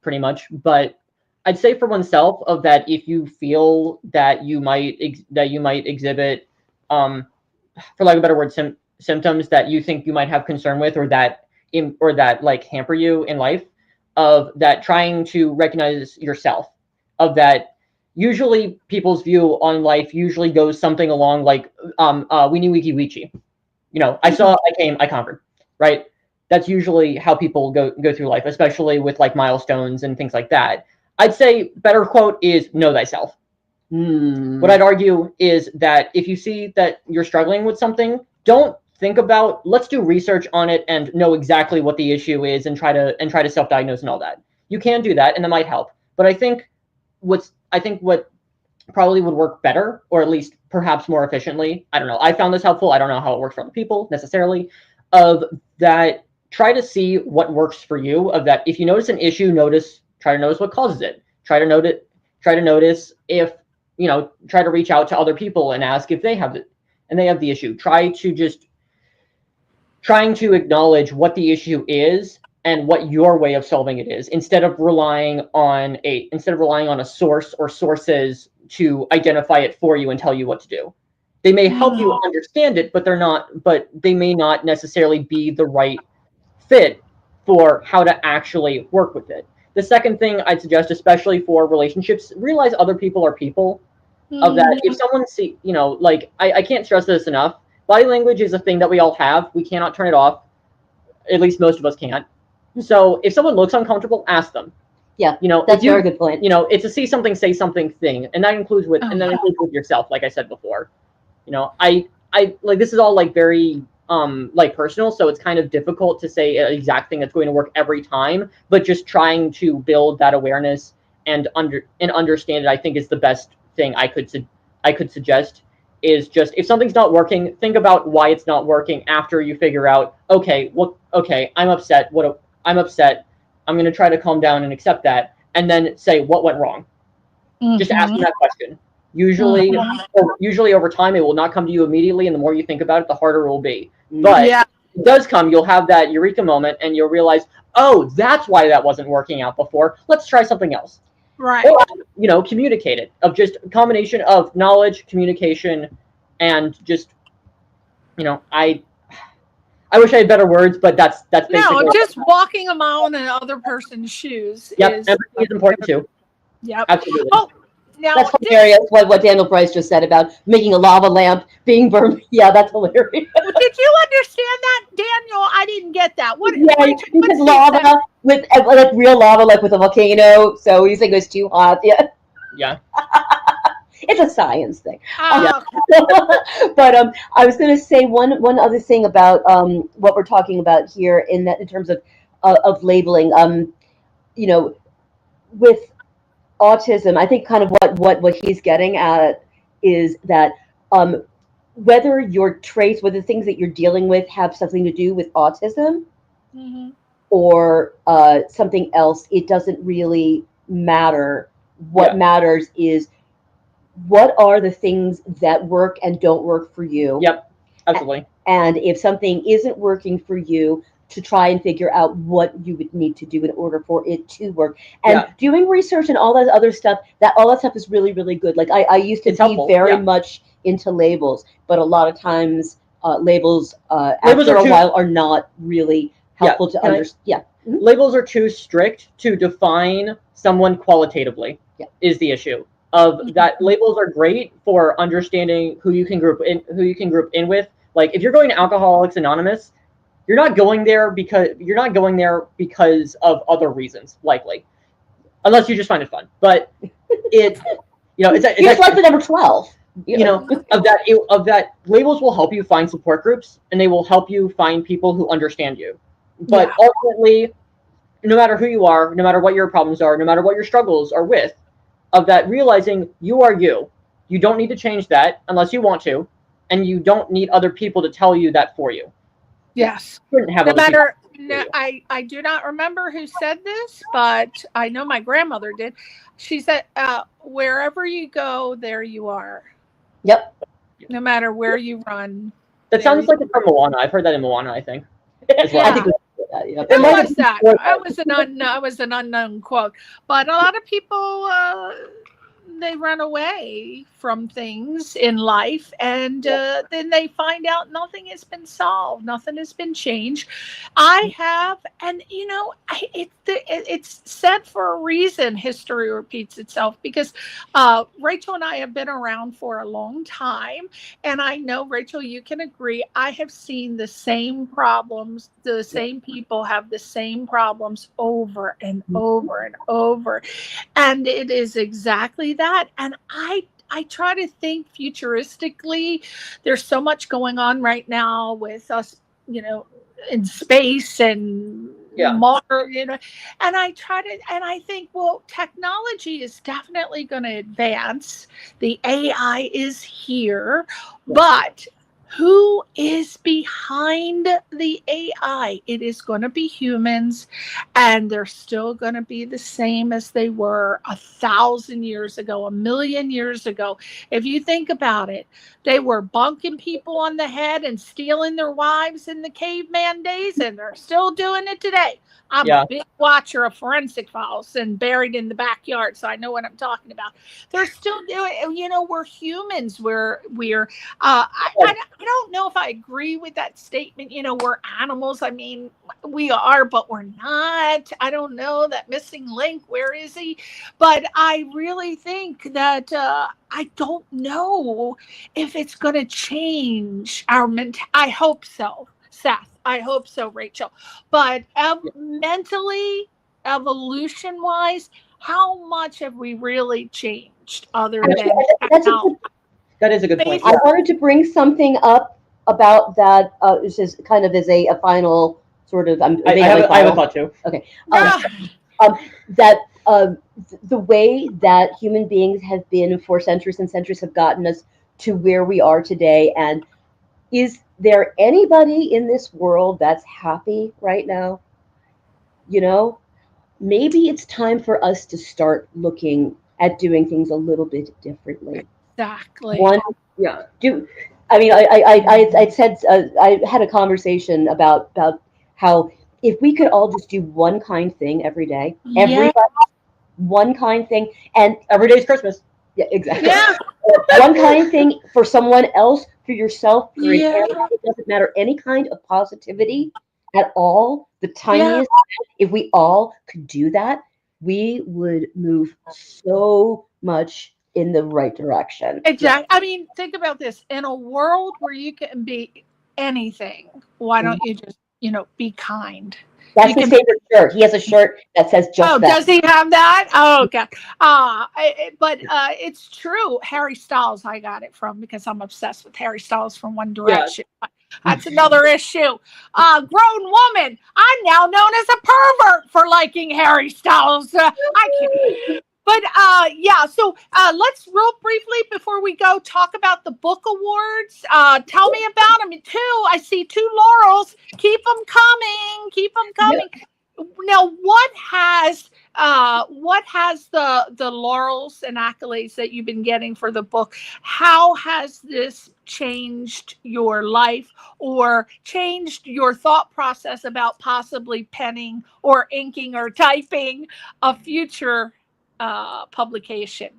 pretty much. But I'd say for oneself, of that, if you feel that you might exhibit, for lack of a better word, symptoms that you think you might have concern with, or that hamper you in life, of that, trying to recognize yourself, of that. Usually people's view on life usually goes something along like, weenie weeky weechy. I saw, I came, I conquered, right? That's usually how people go through life, especially with like milestones and things like that. I'd say better quote is know thyself. What I'd argue is that if you see that you're struggling with something, don't think about, let's do research on it and know exactly what the issue is and try to self-diagnose and all that. You can do that, and that might help. But I think what probably would work better, or at least perhaps more efficiently, I don't know, I found this helpful, I don't know how it works for other people necessarily, of that, try to see what works for you, of that if you notice an issue, try to notice what causes it. Try to notice if, try to reach out to other people and ask if they have it and they have the issue. Trying to acknowledge what the issue is and what your way of solving it is, instead of relying on a source or sources to identify it for you and tell you what to do. They may help you understand it, but they may not necessarily be the right fit for how to actually work with it. The second thing I'd suggest, especially for relationships, realize other people are people. Of that, if someone I can't stress this enough, body language is a thing that we all have. We cannot turn it off. at least most of us can't. So if someone looks uncomfortable, ask them. Yeah, you know, that's a very good point. You know, it's a see something, say something thing, and that includes with yourself, like I said before. You know, I like, this is all like very like personal, so it's kind of difficult to say an exact thing that's going to work every time, but just trying to build that awareness and understand it, I think, is the best thing I could suggest. Is just, if something's not working, think about why it's not working after you figure out, okay, I'm upset. I'm upset. I'm going to try to calm down and accept that, and then say what went wrong. Just asking that question. Usually over time, it will not come to you immediately, and the more you think about it, the harder it will be. But it does come. You'll have that eureka moment, and you'll realize, oh, that's why that wasn't working out before. Let's try something else. Right. Or, you know, communicate it, of just a combination of knowledge, communication, and just, you know, I wish I had better words, but that's basically. No, just walking a mile in another person's shoes. Yep, empathy is important too. Yep. Absolutely. Oh, now that's hilarious. What Daniel Price just said about making a lava lamp being burned. Yeah, that's hilarious. Did you understand that, Daniel? I didn't get that. Because lava with like real lava, like with a volcano. So you think it was too hot? Yeah. Yeah. It's a science thing. Oh. But I was going to say one other thing about what we're talking about here in terms of labeling. You know, with autism, I think kind of what he's getting at is that whether your traits, whether the things that you're dealing with have something to do with autism or something else, it doesn't really matter. What matters is, what are the things that work and don't work for you? Yep, absolutely. And if something isn't working for you, to try and figure out what you would need to do in order for it to work. And doing research and all that other stuff, all that stuff is really, really good. Like I used to be very much into labels, but a lot of times labels after a while are not really helpful to understand. Labels are too strict to define someone qualitatively, is the issue. Of that, labels are great for understanding who you can group in with. Like, if you're going to Alcoholics Anonymous, you're not going there because of other reasons, likely, unless you just find it fun. But it's just like the number 12. Of that, labels will help you find support groups, and they will help you find people who understand you. But ultimately, no matter who you are, no matter what your problems are, no matter what your struggles are with, of that, realizing you are you. You don't need to change that unless you want to, and you don't need other people to tell you that for you. Yes. I do not remember who said this, but I know my grandmother did. She said, wherever you go, there you are. Yep. No matter where you run. That sounds like it's from Moana. I've heard that in Moana, I think. As well. I think Who was that? I was an unknown quote. But a lot of people, they run away from things in life, and then they find out nothing has been solved, nothing has been changed. I have, and it's said for a reason. History repeats itself, because Rachel and I have been around for a long time, and I know, Rachel, you can agree, I have seen the same problems, the same people have the same problems over and over and over, and it is exactly that. And I try to think futuristically. There's so much going on right now with us, in space and modern, and I think, well, technology is definitely going to advance. The AI is here, but who is behind the AI? It is going to be humans, and they're still going to be the same as they were 1,000 years ago, 1,000,000 years ago. If you think about it, they were bunking people on the head and stealing their wives in the caveman days, and they're still doing it today. I'm a big watcher of Forensic Files and Buried in the Backyard, so I know what I'm talking about. They're still doing it. We're humans. I don't know if I agree with that statement. We're animals. I mean, we are, but we're not. I don't know, that missing link. Where is he? But I really think that I don't know if it's going to change our mentality. I hope so, Seth. I hope so, Rachel. But mentally, evolution wise, how much have we really changed other than that is a good point. I wanted to bring something up about that. This is kind of as a final sort of. I have a thought too. Okay. That the way that human beings have been for centuries and centuries have gotten us to where we are today. And is there anybody in this world that's happy right now? You know, maybe it's time for us to start looking at doing things a little bit differently. Exactly. I said I had a conversation about how if we could all just do one kind thing every day, everybody, one kind thing, and every day's Christmas. Yeah, exactly. Yeah. One kind thing for someone else, for yourself, for it doesn't matter. Any kind of positivity at all, the tiniest. If we all could do that, we would move so much in the right direction. Exactly. I mean, think about this. In a world where you can be anything, why don't you just, be kind? That's his favorite shirt. He has a shirt that says just that. Does he have that? Oh, okay. But it's true. Harry Styles, I got it from because I'm obsessed with Harry Styles from One Direction. Yeah. That's another issue. Grown woman. I'm now known as a pervert for liking Harry Styles. I can't. But so let's real briefly before we go talk about the book awards. Tell me about them. I see 2 laurels. Keep them coming. Keep them coming. Yeah. Now, what has the laurels and accolades that you've been getting for the book? How has this changed your life or changed your thought process about possibly penning or inking or typing a future publication?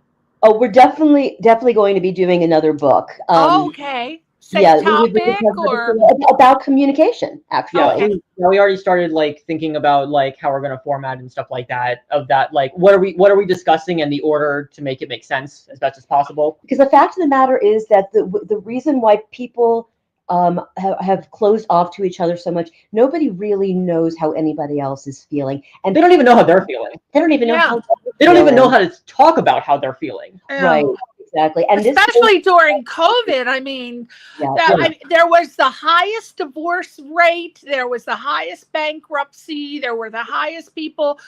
Oh, we're definitely going to be doing another book. Okay. Same topic or about communication, actually. Okay. We already started thinking about how we're going to format and stuff like that. Of that, what are we discussing and the order to make it make sense as best as possible. Because the fact of the matter is that the reason why people have closed off to each other so much, nobody really knows how anybody else is feeling, and they don't even know how they're feeling. They don't even know how they don't even know how to talk about how they're feeling. Right. Exactly. And especially during COVID, I mean, there was the highest divorce rate, there was the highest bankruptcy, there were the highest people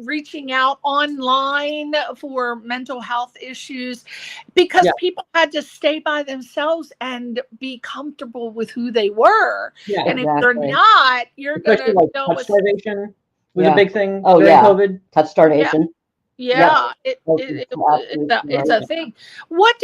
reaching out online for mental health issues because people had to stay by themselves and be comfortable with who they were. Yeah, and if you're not, you're going to know touch starvation was a big thing during COVID. Touch starvation. Yeah, it's a thing. What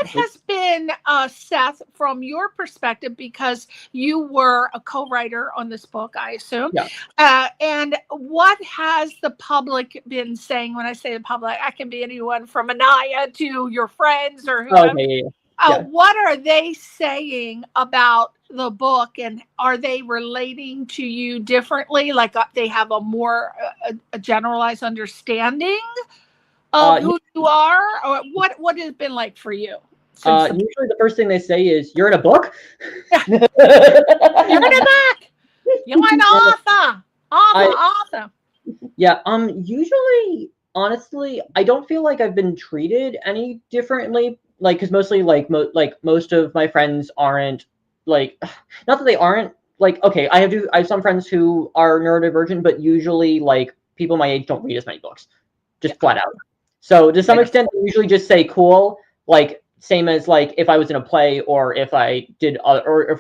has been, Seth, from your perspective, because you were a co-writer on this book, I assume, and what has the public been saying? When I say the public, I can be anyone from Anaya to your friends or whoever. What are they saying about the book, and are they relating to you differently? Like they have a more a generalized understanding of who you are, or what has it been like for you? Usually the first thing they say is, "You're in a book." You're in a book. You're an author. Author. Yeah. Usually, honestly, I don't feel like I've been treated any differently. Because mostly, most of my friends aren't not that they aren't okay. I have some friends who are neurodivergent, but usually people my age don't read as many books, just flat out. So to some extent, they usually just say cool, same as if I was in a play or if I did other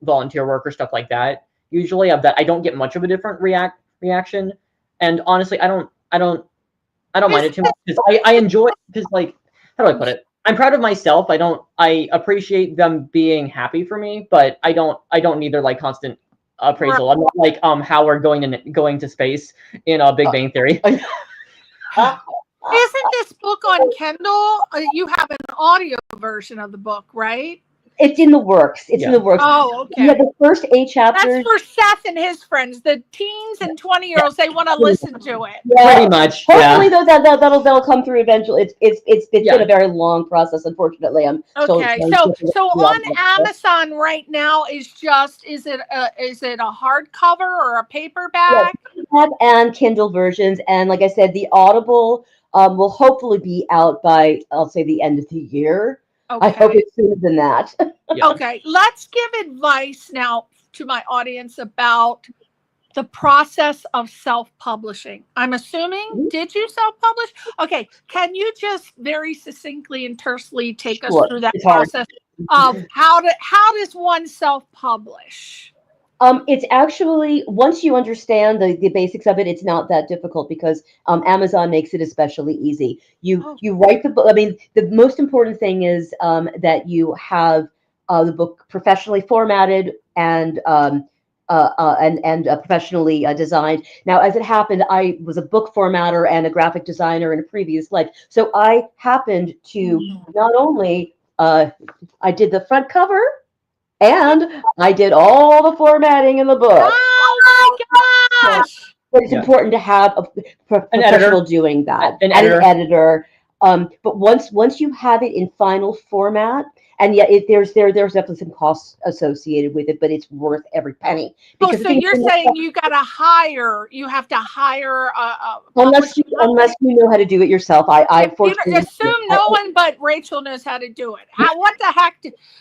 volunteer work or stuff like that. Usually, I don't get much of a different reaction, and honestly, I don't mind it too much because I enjoy because how do I put it? I'm proud of myself. I appreciate them being happy for me, but I don't need their constant appraisal. I'm not Howard going to space in a Big Bang Theory. Isn't this book on Kindle? You have an audio version of the book, right? It's in the works. It's in the works. Oh, okay. Yeah, the first 8 chapters. That's for Seth and his friends. The teens and 20-year-olds, they want to listen to it. Yeah, Pretty much. Hopefully, though, that'll come through eventually. It's been a very long process. Unfortunately, I'm okay. So on Amazon right now is it a hardcover or a paperback? Yes, and Kindle versions, and like I said, the Audible will hopefully be out by, I'll say, the end of the year. Okay. I hope it's sooner than that. Okay, let's give advice now to my audience about the process of self-publishing. I'm assuming, did you self-publish? Okay, can you just very succinctly and tersely take us through that process of how does one self-publish? It's actually, once you understand the basics of it, it's not that difficult because Amazon makes it especially easy. You write the book. I mean, the most important thing is that you have the book professionally formatted and professionally designed. Now, as it happened, I was a book formatter and a graphic designer in a previous life, so I happened to not only I did the front cover, and I did all the formatting in the book. Oh my gosh! But it's important to have a professional doing that, an editor. But once you have it in final format, and there's definitely some costs associated with it, but it's worth every penny. So you're saying you have to hire a unless you know how to do it yourself. I fortunately assume no one but Rachel knows how to do it. What the heck?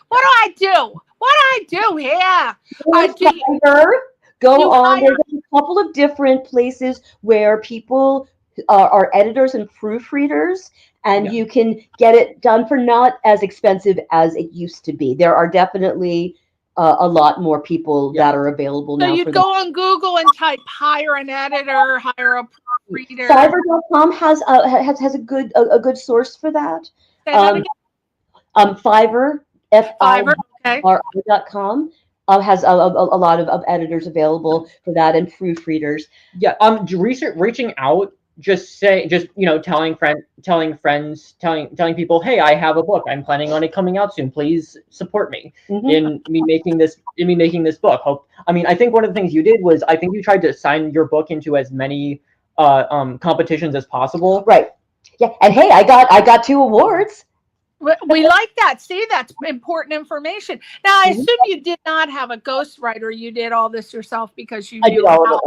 What do I do? What do I do here? Go on. There's a couple of different places where people are editors and proofreaders, and you can get it done for not as expensive as it used to be. There are definitely a lot more people that are available now. So you'd go on Google and type hire an editor, hire a proofreader. Fiverr.com has a good source for that. Fiverr, Fiverr.com has a lot of editors available for that and proofreaders. Yeah. Reaching out, telling people, hey, I have a book. I'm planning on it coming out soon. Please support me in me making this book. I think one of the things you did was I think you tried to sign your book into as many competitions as possible. Right. Yeah. And hey, I got 2 awards. We like that. See, that's important information. Now, I assume you did not have a ghostwriter. You did all this yourself because you knew how.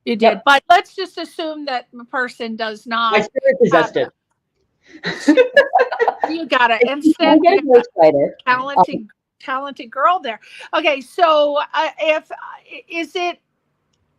You did, but let's just assume that the person does not. My spirit possessed it. You got it. Instant talented girl there. Okay, so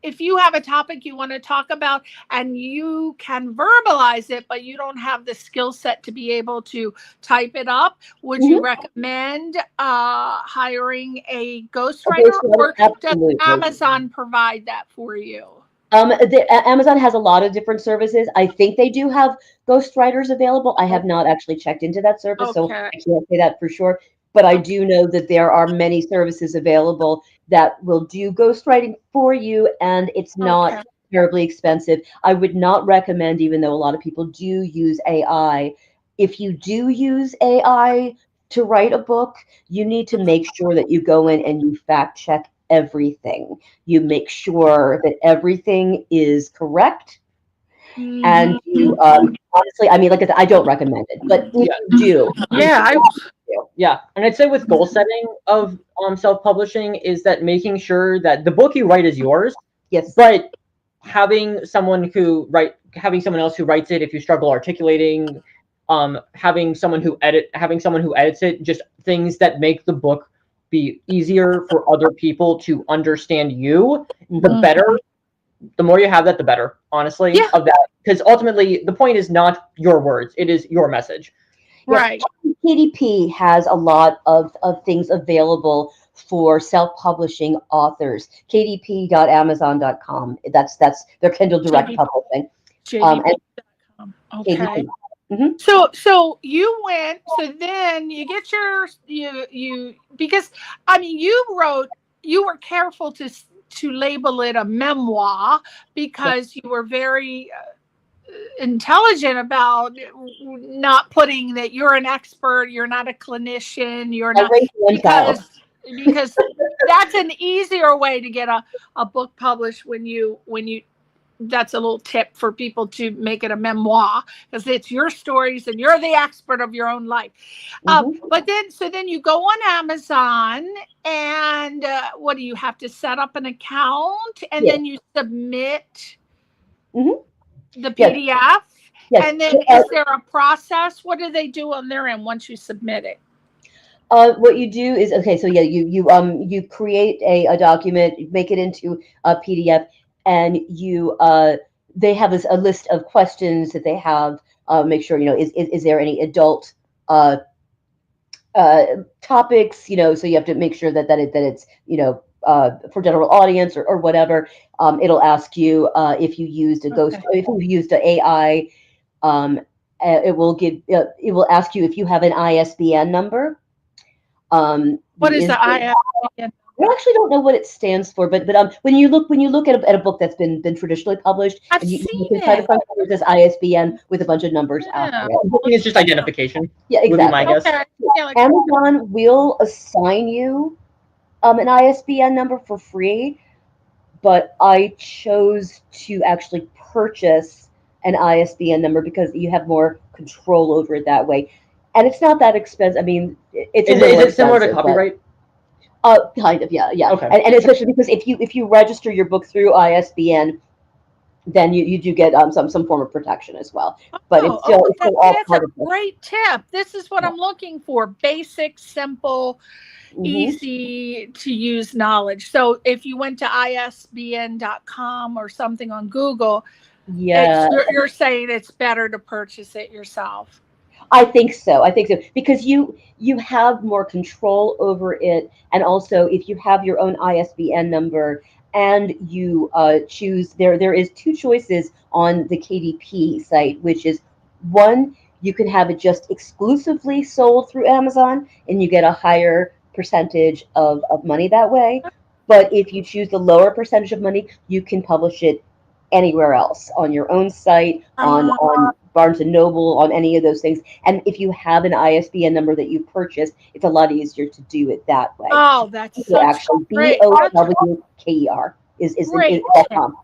if you have a topic you want to talk about and you can verbalize it, but you don't have the skill set to be able to type it up, would you recommend hiring a ghostwriter, or does Amazon provide that for you? Amazon has a lot of different services. I think they do have ghostwriters available. I have not actually checked into that service, so I can't say that for sure. But I do know that there are many services available that will do ghostwriting for you, and it's not terribly expensive. I would not recommend, even though a lot of people do use AI, if you do use AI to write a book, you need to make sure that you go in and you fact check everything. You make sure that everything is correct. And you, honestly, I don't recommend it, but if you do. Yeah, and I'd say with goal setting of self-publishing is that making sure that the book you write is yours. Yes. But having someone else who writes it if you struggle articulating, having someone who edits it, just things that make the book be easier for other people to understand you, the better. The more you have that, the better, honestly, of that. Because ultimately, the point is not your words. It is your message. Right. KDP has a lot of things available for self-publishing authors. KDP.amazon.com. That's their Kindle Direct publishing. JDP.com. Okay. So you went. So then you get you because you were careful to label it a memoir because you were very intelligent about not putting that you're an expert, you're not a clinician, you're not, because that's an easier way to get a book published when you that's a little tip for people to make it a memoir, because it's your stories and you're the expert of your own life. But then you go on Amazon, and what do you have to set up an account, and then you submit the PDF? And then is there a process? What do they do on their end once you submit it? What you do is, okay, so you create a document, you make it into a PDF, and they have a list of questions that they have. Make sure, is there any adult topics, so you have to make sure that it's for general audience or whatever. It'll ask you if you used a ghost, if you used an AI. It will ask you if you have an ISBN number. What is the ISBN? I actually don't know what it stands for, but when you look at a book that's been traditionally published, you can try to find it says ISBN with a bunch of numbers after it. I think it's just identification. Yeah, exactly. Would be my guess. Amazon will assign you an ISBN number for free, but I chose to actually purchase an ISBN number because you have more control over it that way, and it's not that expensive. I mean, is it similar to copyright? Kind of, yeah. Okay. And especially because if you register your book through ISBN, then you do get some form of protection as well. But it's still all part of it. Great tip. This is what I'm looking for: basic, simple, easy to use knowledge. So if you went to isbn.com or something on Google, you're saying it's better to purchase it yourself. I think so because you have more control over it, and also if you have your own ISBN number and you choose, there is two choices on the KDP site, which is one, you can have it just exclusively sold through Amazon and you get a higher percentage of money that way. But if you choose the lower percentage of money, you can publish it anywhere else on your own site, on Barnes and Noble, on any of those things. And if you have an ISBN number that you purchased, it's a lot easier to do it that way. Oh, that's so actually great. BOWKER is great. .com.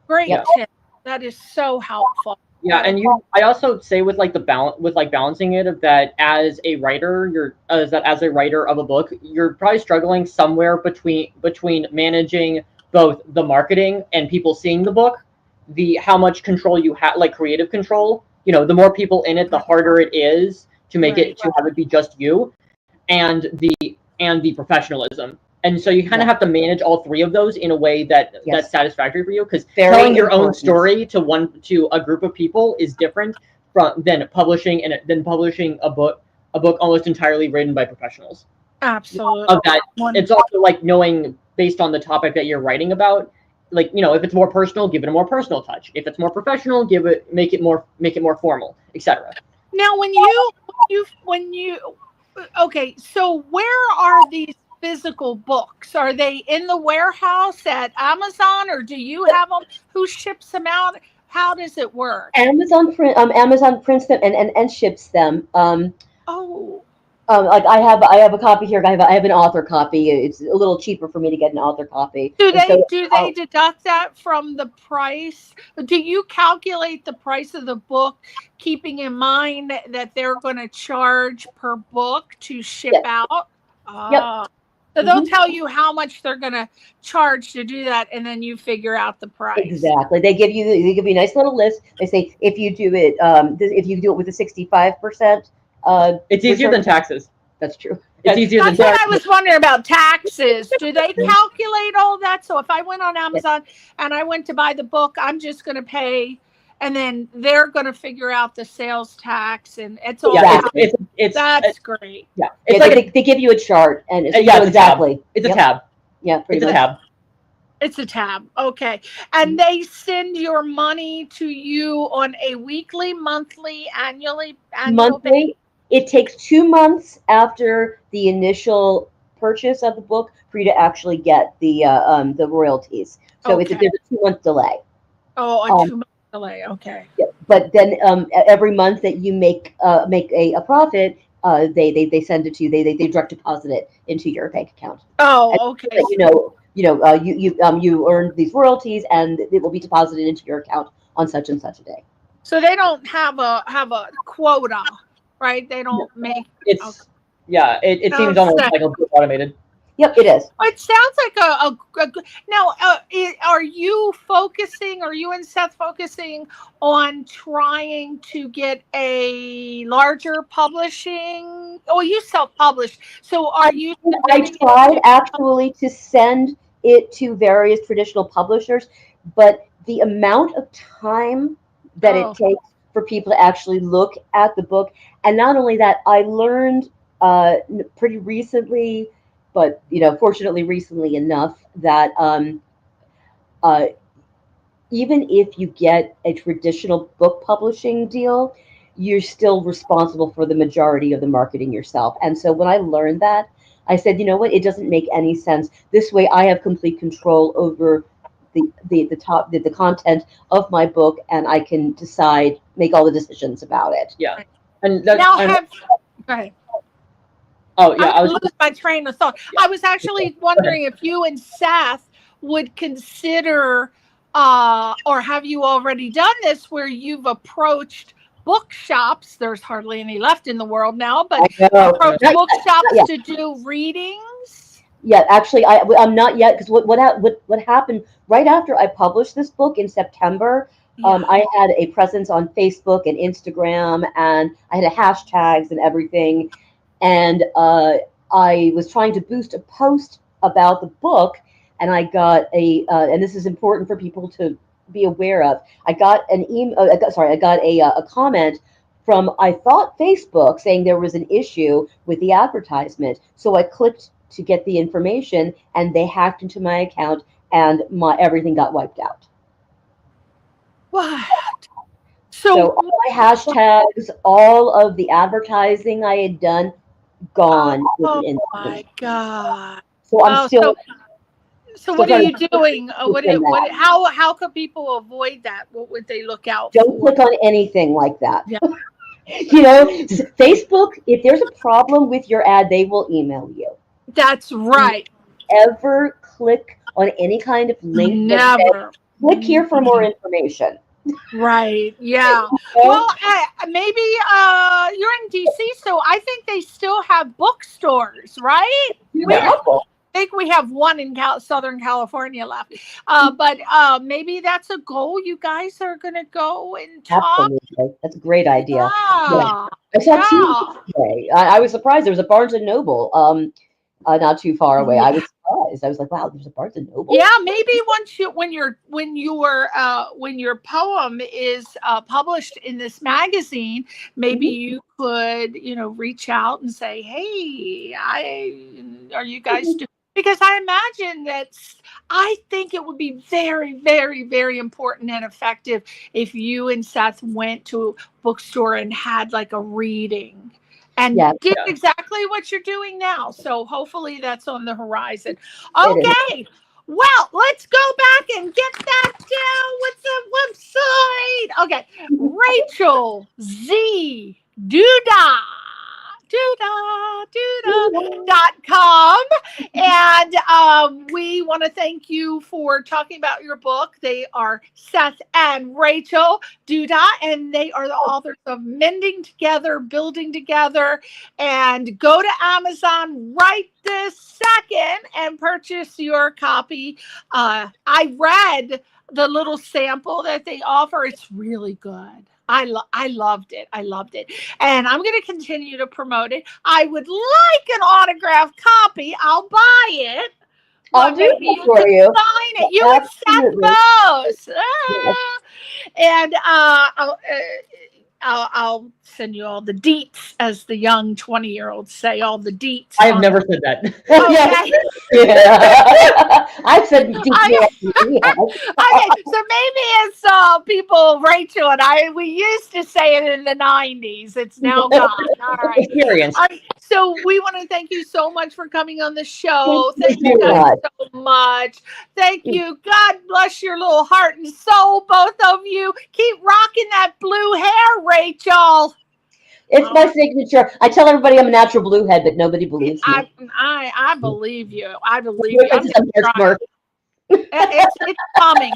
Great tip. That is so helpful. Yeah, and I also say with balancing it, of that as a writer, as a writer of a book, you're probably struggling somewhere between managing both the marketing and people seeing the book, how much control you have, like creative control. The more people in it, the harder it is to make it to have it be just you, and the professionalism. And so you kind of have to manage all three of those in a way that's satisfactory for you, because telling your own story to a group of people is different than publishing a book almost entirely written by professionals. Absolutely. Of that, it's also like knowing, based on the topic that you're writing about, like, if it's more personal, give it a more personal touch. If it's more professional, make it more formal, etc. Now, okay, so where are these physical books? Are they in the warehouse at Amazon, or do you have them? Who ships them out? How does it work? Amazon prints them and ships them. Like I have a copy here. I have an author copy. It's a little cheaper for me to get an author copy. Do they deduct that from the price? Do you calculate the price of the book, keeping in mind that they're going to charge per book to ship out? So they'll tell you how much they're going to charge to do that, and then you figure out the price. Exactly. They give you a nice little list. They say if you do it with a 65%. It's easier than taxes. That's true. It's easier than taxes. That's what I was wondering about, taxes. Do they calculate all that? So if I went on Amazon and I went to buy the book, I'm just going to pay, and then they're going to figure out the sales tax, and it's all. That's great. Yeah, it's like they give you a chart, and it's exactly. It's a tab. Yeah, it's a tab. It's a tab. Okay. And they send your money to you on a weekly, monthly, annual monthly. It takes 2 months after the initial purchase of the book for you to actually get the royalties. So there's a 2-month delay. Oh, a 2-month delay. Okay. Yeah. but then every month that you make a profit, they send it to you. They direct deposit it into your bank account. Oh, okay. You earned these royalties, and it will be deposited into your account on such and such a day. So they don't have a quota, right? They don't make It's okay. Yeah, it seems almost like a bit automated. Yep, it is. It sounds like a good. Now, are you and Seth focusing on trying to get a larger publishing? Oh, you self-published. So are you? I tried actually to send it to various traditional publishers, but the amount of time that it takes for people to actually look at the book, and not only that, I learned pretty recently, but fortunately recently enough, that even if you get a traditional book publishing deal, you're still responsible for the majority of the marketing yourself. And so when I learned that, I said, you know what, it doesn't make any sense. This way I have complete control over the content of my book, and I can make all the decisions about it. Yeah. And that's, now go ahead. Oh yeah, I lose my train of thought. Yeah. I was actually wondering if you and Seth would consider, or have you already done this, where you've approached bookshops? There's hardly any left in the world now, but approach bookshops to do readings. Yeah, actually, I'm not yet, because what happened right after I published this book in September. Yeah. I had a presence on Facebook and Instagram, and I had hashtags and everything. And I was trying to boost a post about the book, and I got and this is important for people to be aware of. I got an email. I got a comment from, I thought, Facebook, saying there was an issue with the advertisement. So I clicked to get the information, and they hacked into my account, and everything got wiped out. What? So all my hashtags, all of the advertising I had done, gone. Oh my God! So I'm still. So what are you doing? How could people avoid that? What would they look out for? Don't click on anything like that. Yeah. Facebook, if there's a problem with your ad, they will email you. That's right. Ever click on any kind of link? Never. Click here for more information. Right. Yeah. Well, maybe you're in DC, so I think they still have bookstores, right? Yeah. I think we have one in Southern California left. But maybe that's a goal. You guys are going to go and talk. Absolutely. That's a great idea. Yeah. I saw two today. I was surprised. There was a Barnes & Noble not too far away. I was surprised. I was like, wow, there's a Barnes & Noble? Yeah, maybe when your poem is published in this magazine, maybe you could, reach out and say, hey, are you guys doing? Because I imagine I think it would be very, very, very important and effective if you and Seth went to a bookstore and had like a reading and did exactly what you're doing now. So hopefully that's on the horizon. Okay. Well, let's go back and get that down with the website. Okay. Rachel Z. Duda. Duda.com. And we want to thank you for talking about your book. They are Seth and Rachel Duda, and they are the authors of Mending Together, Building Together. And go to Amazon right this second and purchase your copy. I read the little sample that they offer. It's really good. I loved it. And I'm going to continue to promote it. I would like an autographed copy. I'll buy it. I'll do it for you. Sign it. You and Seth both. And I'll send you all the deets, as the young 20-year-olds say, all the deets. I have never said that. Okay. Yeah. I said Okay, so maybe it's people, Rachel and I, we used to say it in the 90s. It's now gone. All right. Experience. All right. So we want to thank you so much for coming on the show. Thank you so guys so much. Thank you. God bless your little heart and soul, both of you. Keep rocking that blue hair, Rachel. It's my signature. I tell everybody I'm a natural blue head, but nobody believes me. I believe you. I believe you. I'm just trying. It's coming.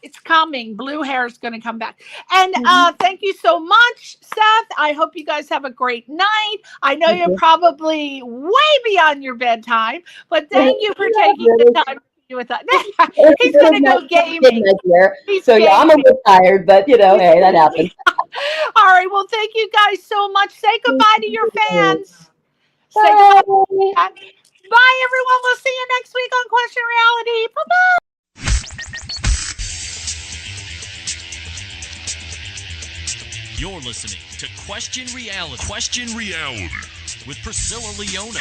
It's coming. Blue hair is going to come back. And thank you so much, Seth. I hope you guys have a great night. I know you're probably way beyond your bedtime, but thank you for taking the time to be with us. He's going to go gaming. So yeah, I'm a bit tired, but hey, that happens. All right. Well, thank you guys so much. Say goodbye to your fans. Say goodbye. Bye, everyone. We'll see you next week on Question Reality. Bye-bye. You're listening to Question Reality. Question Reality with Priscilla Leona.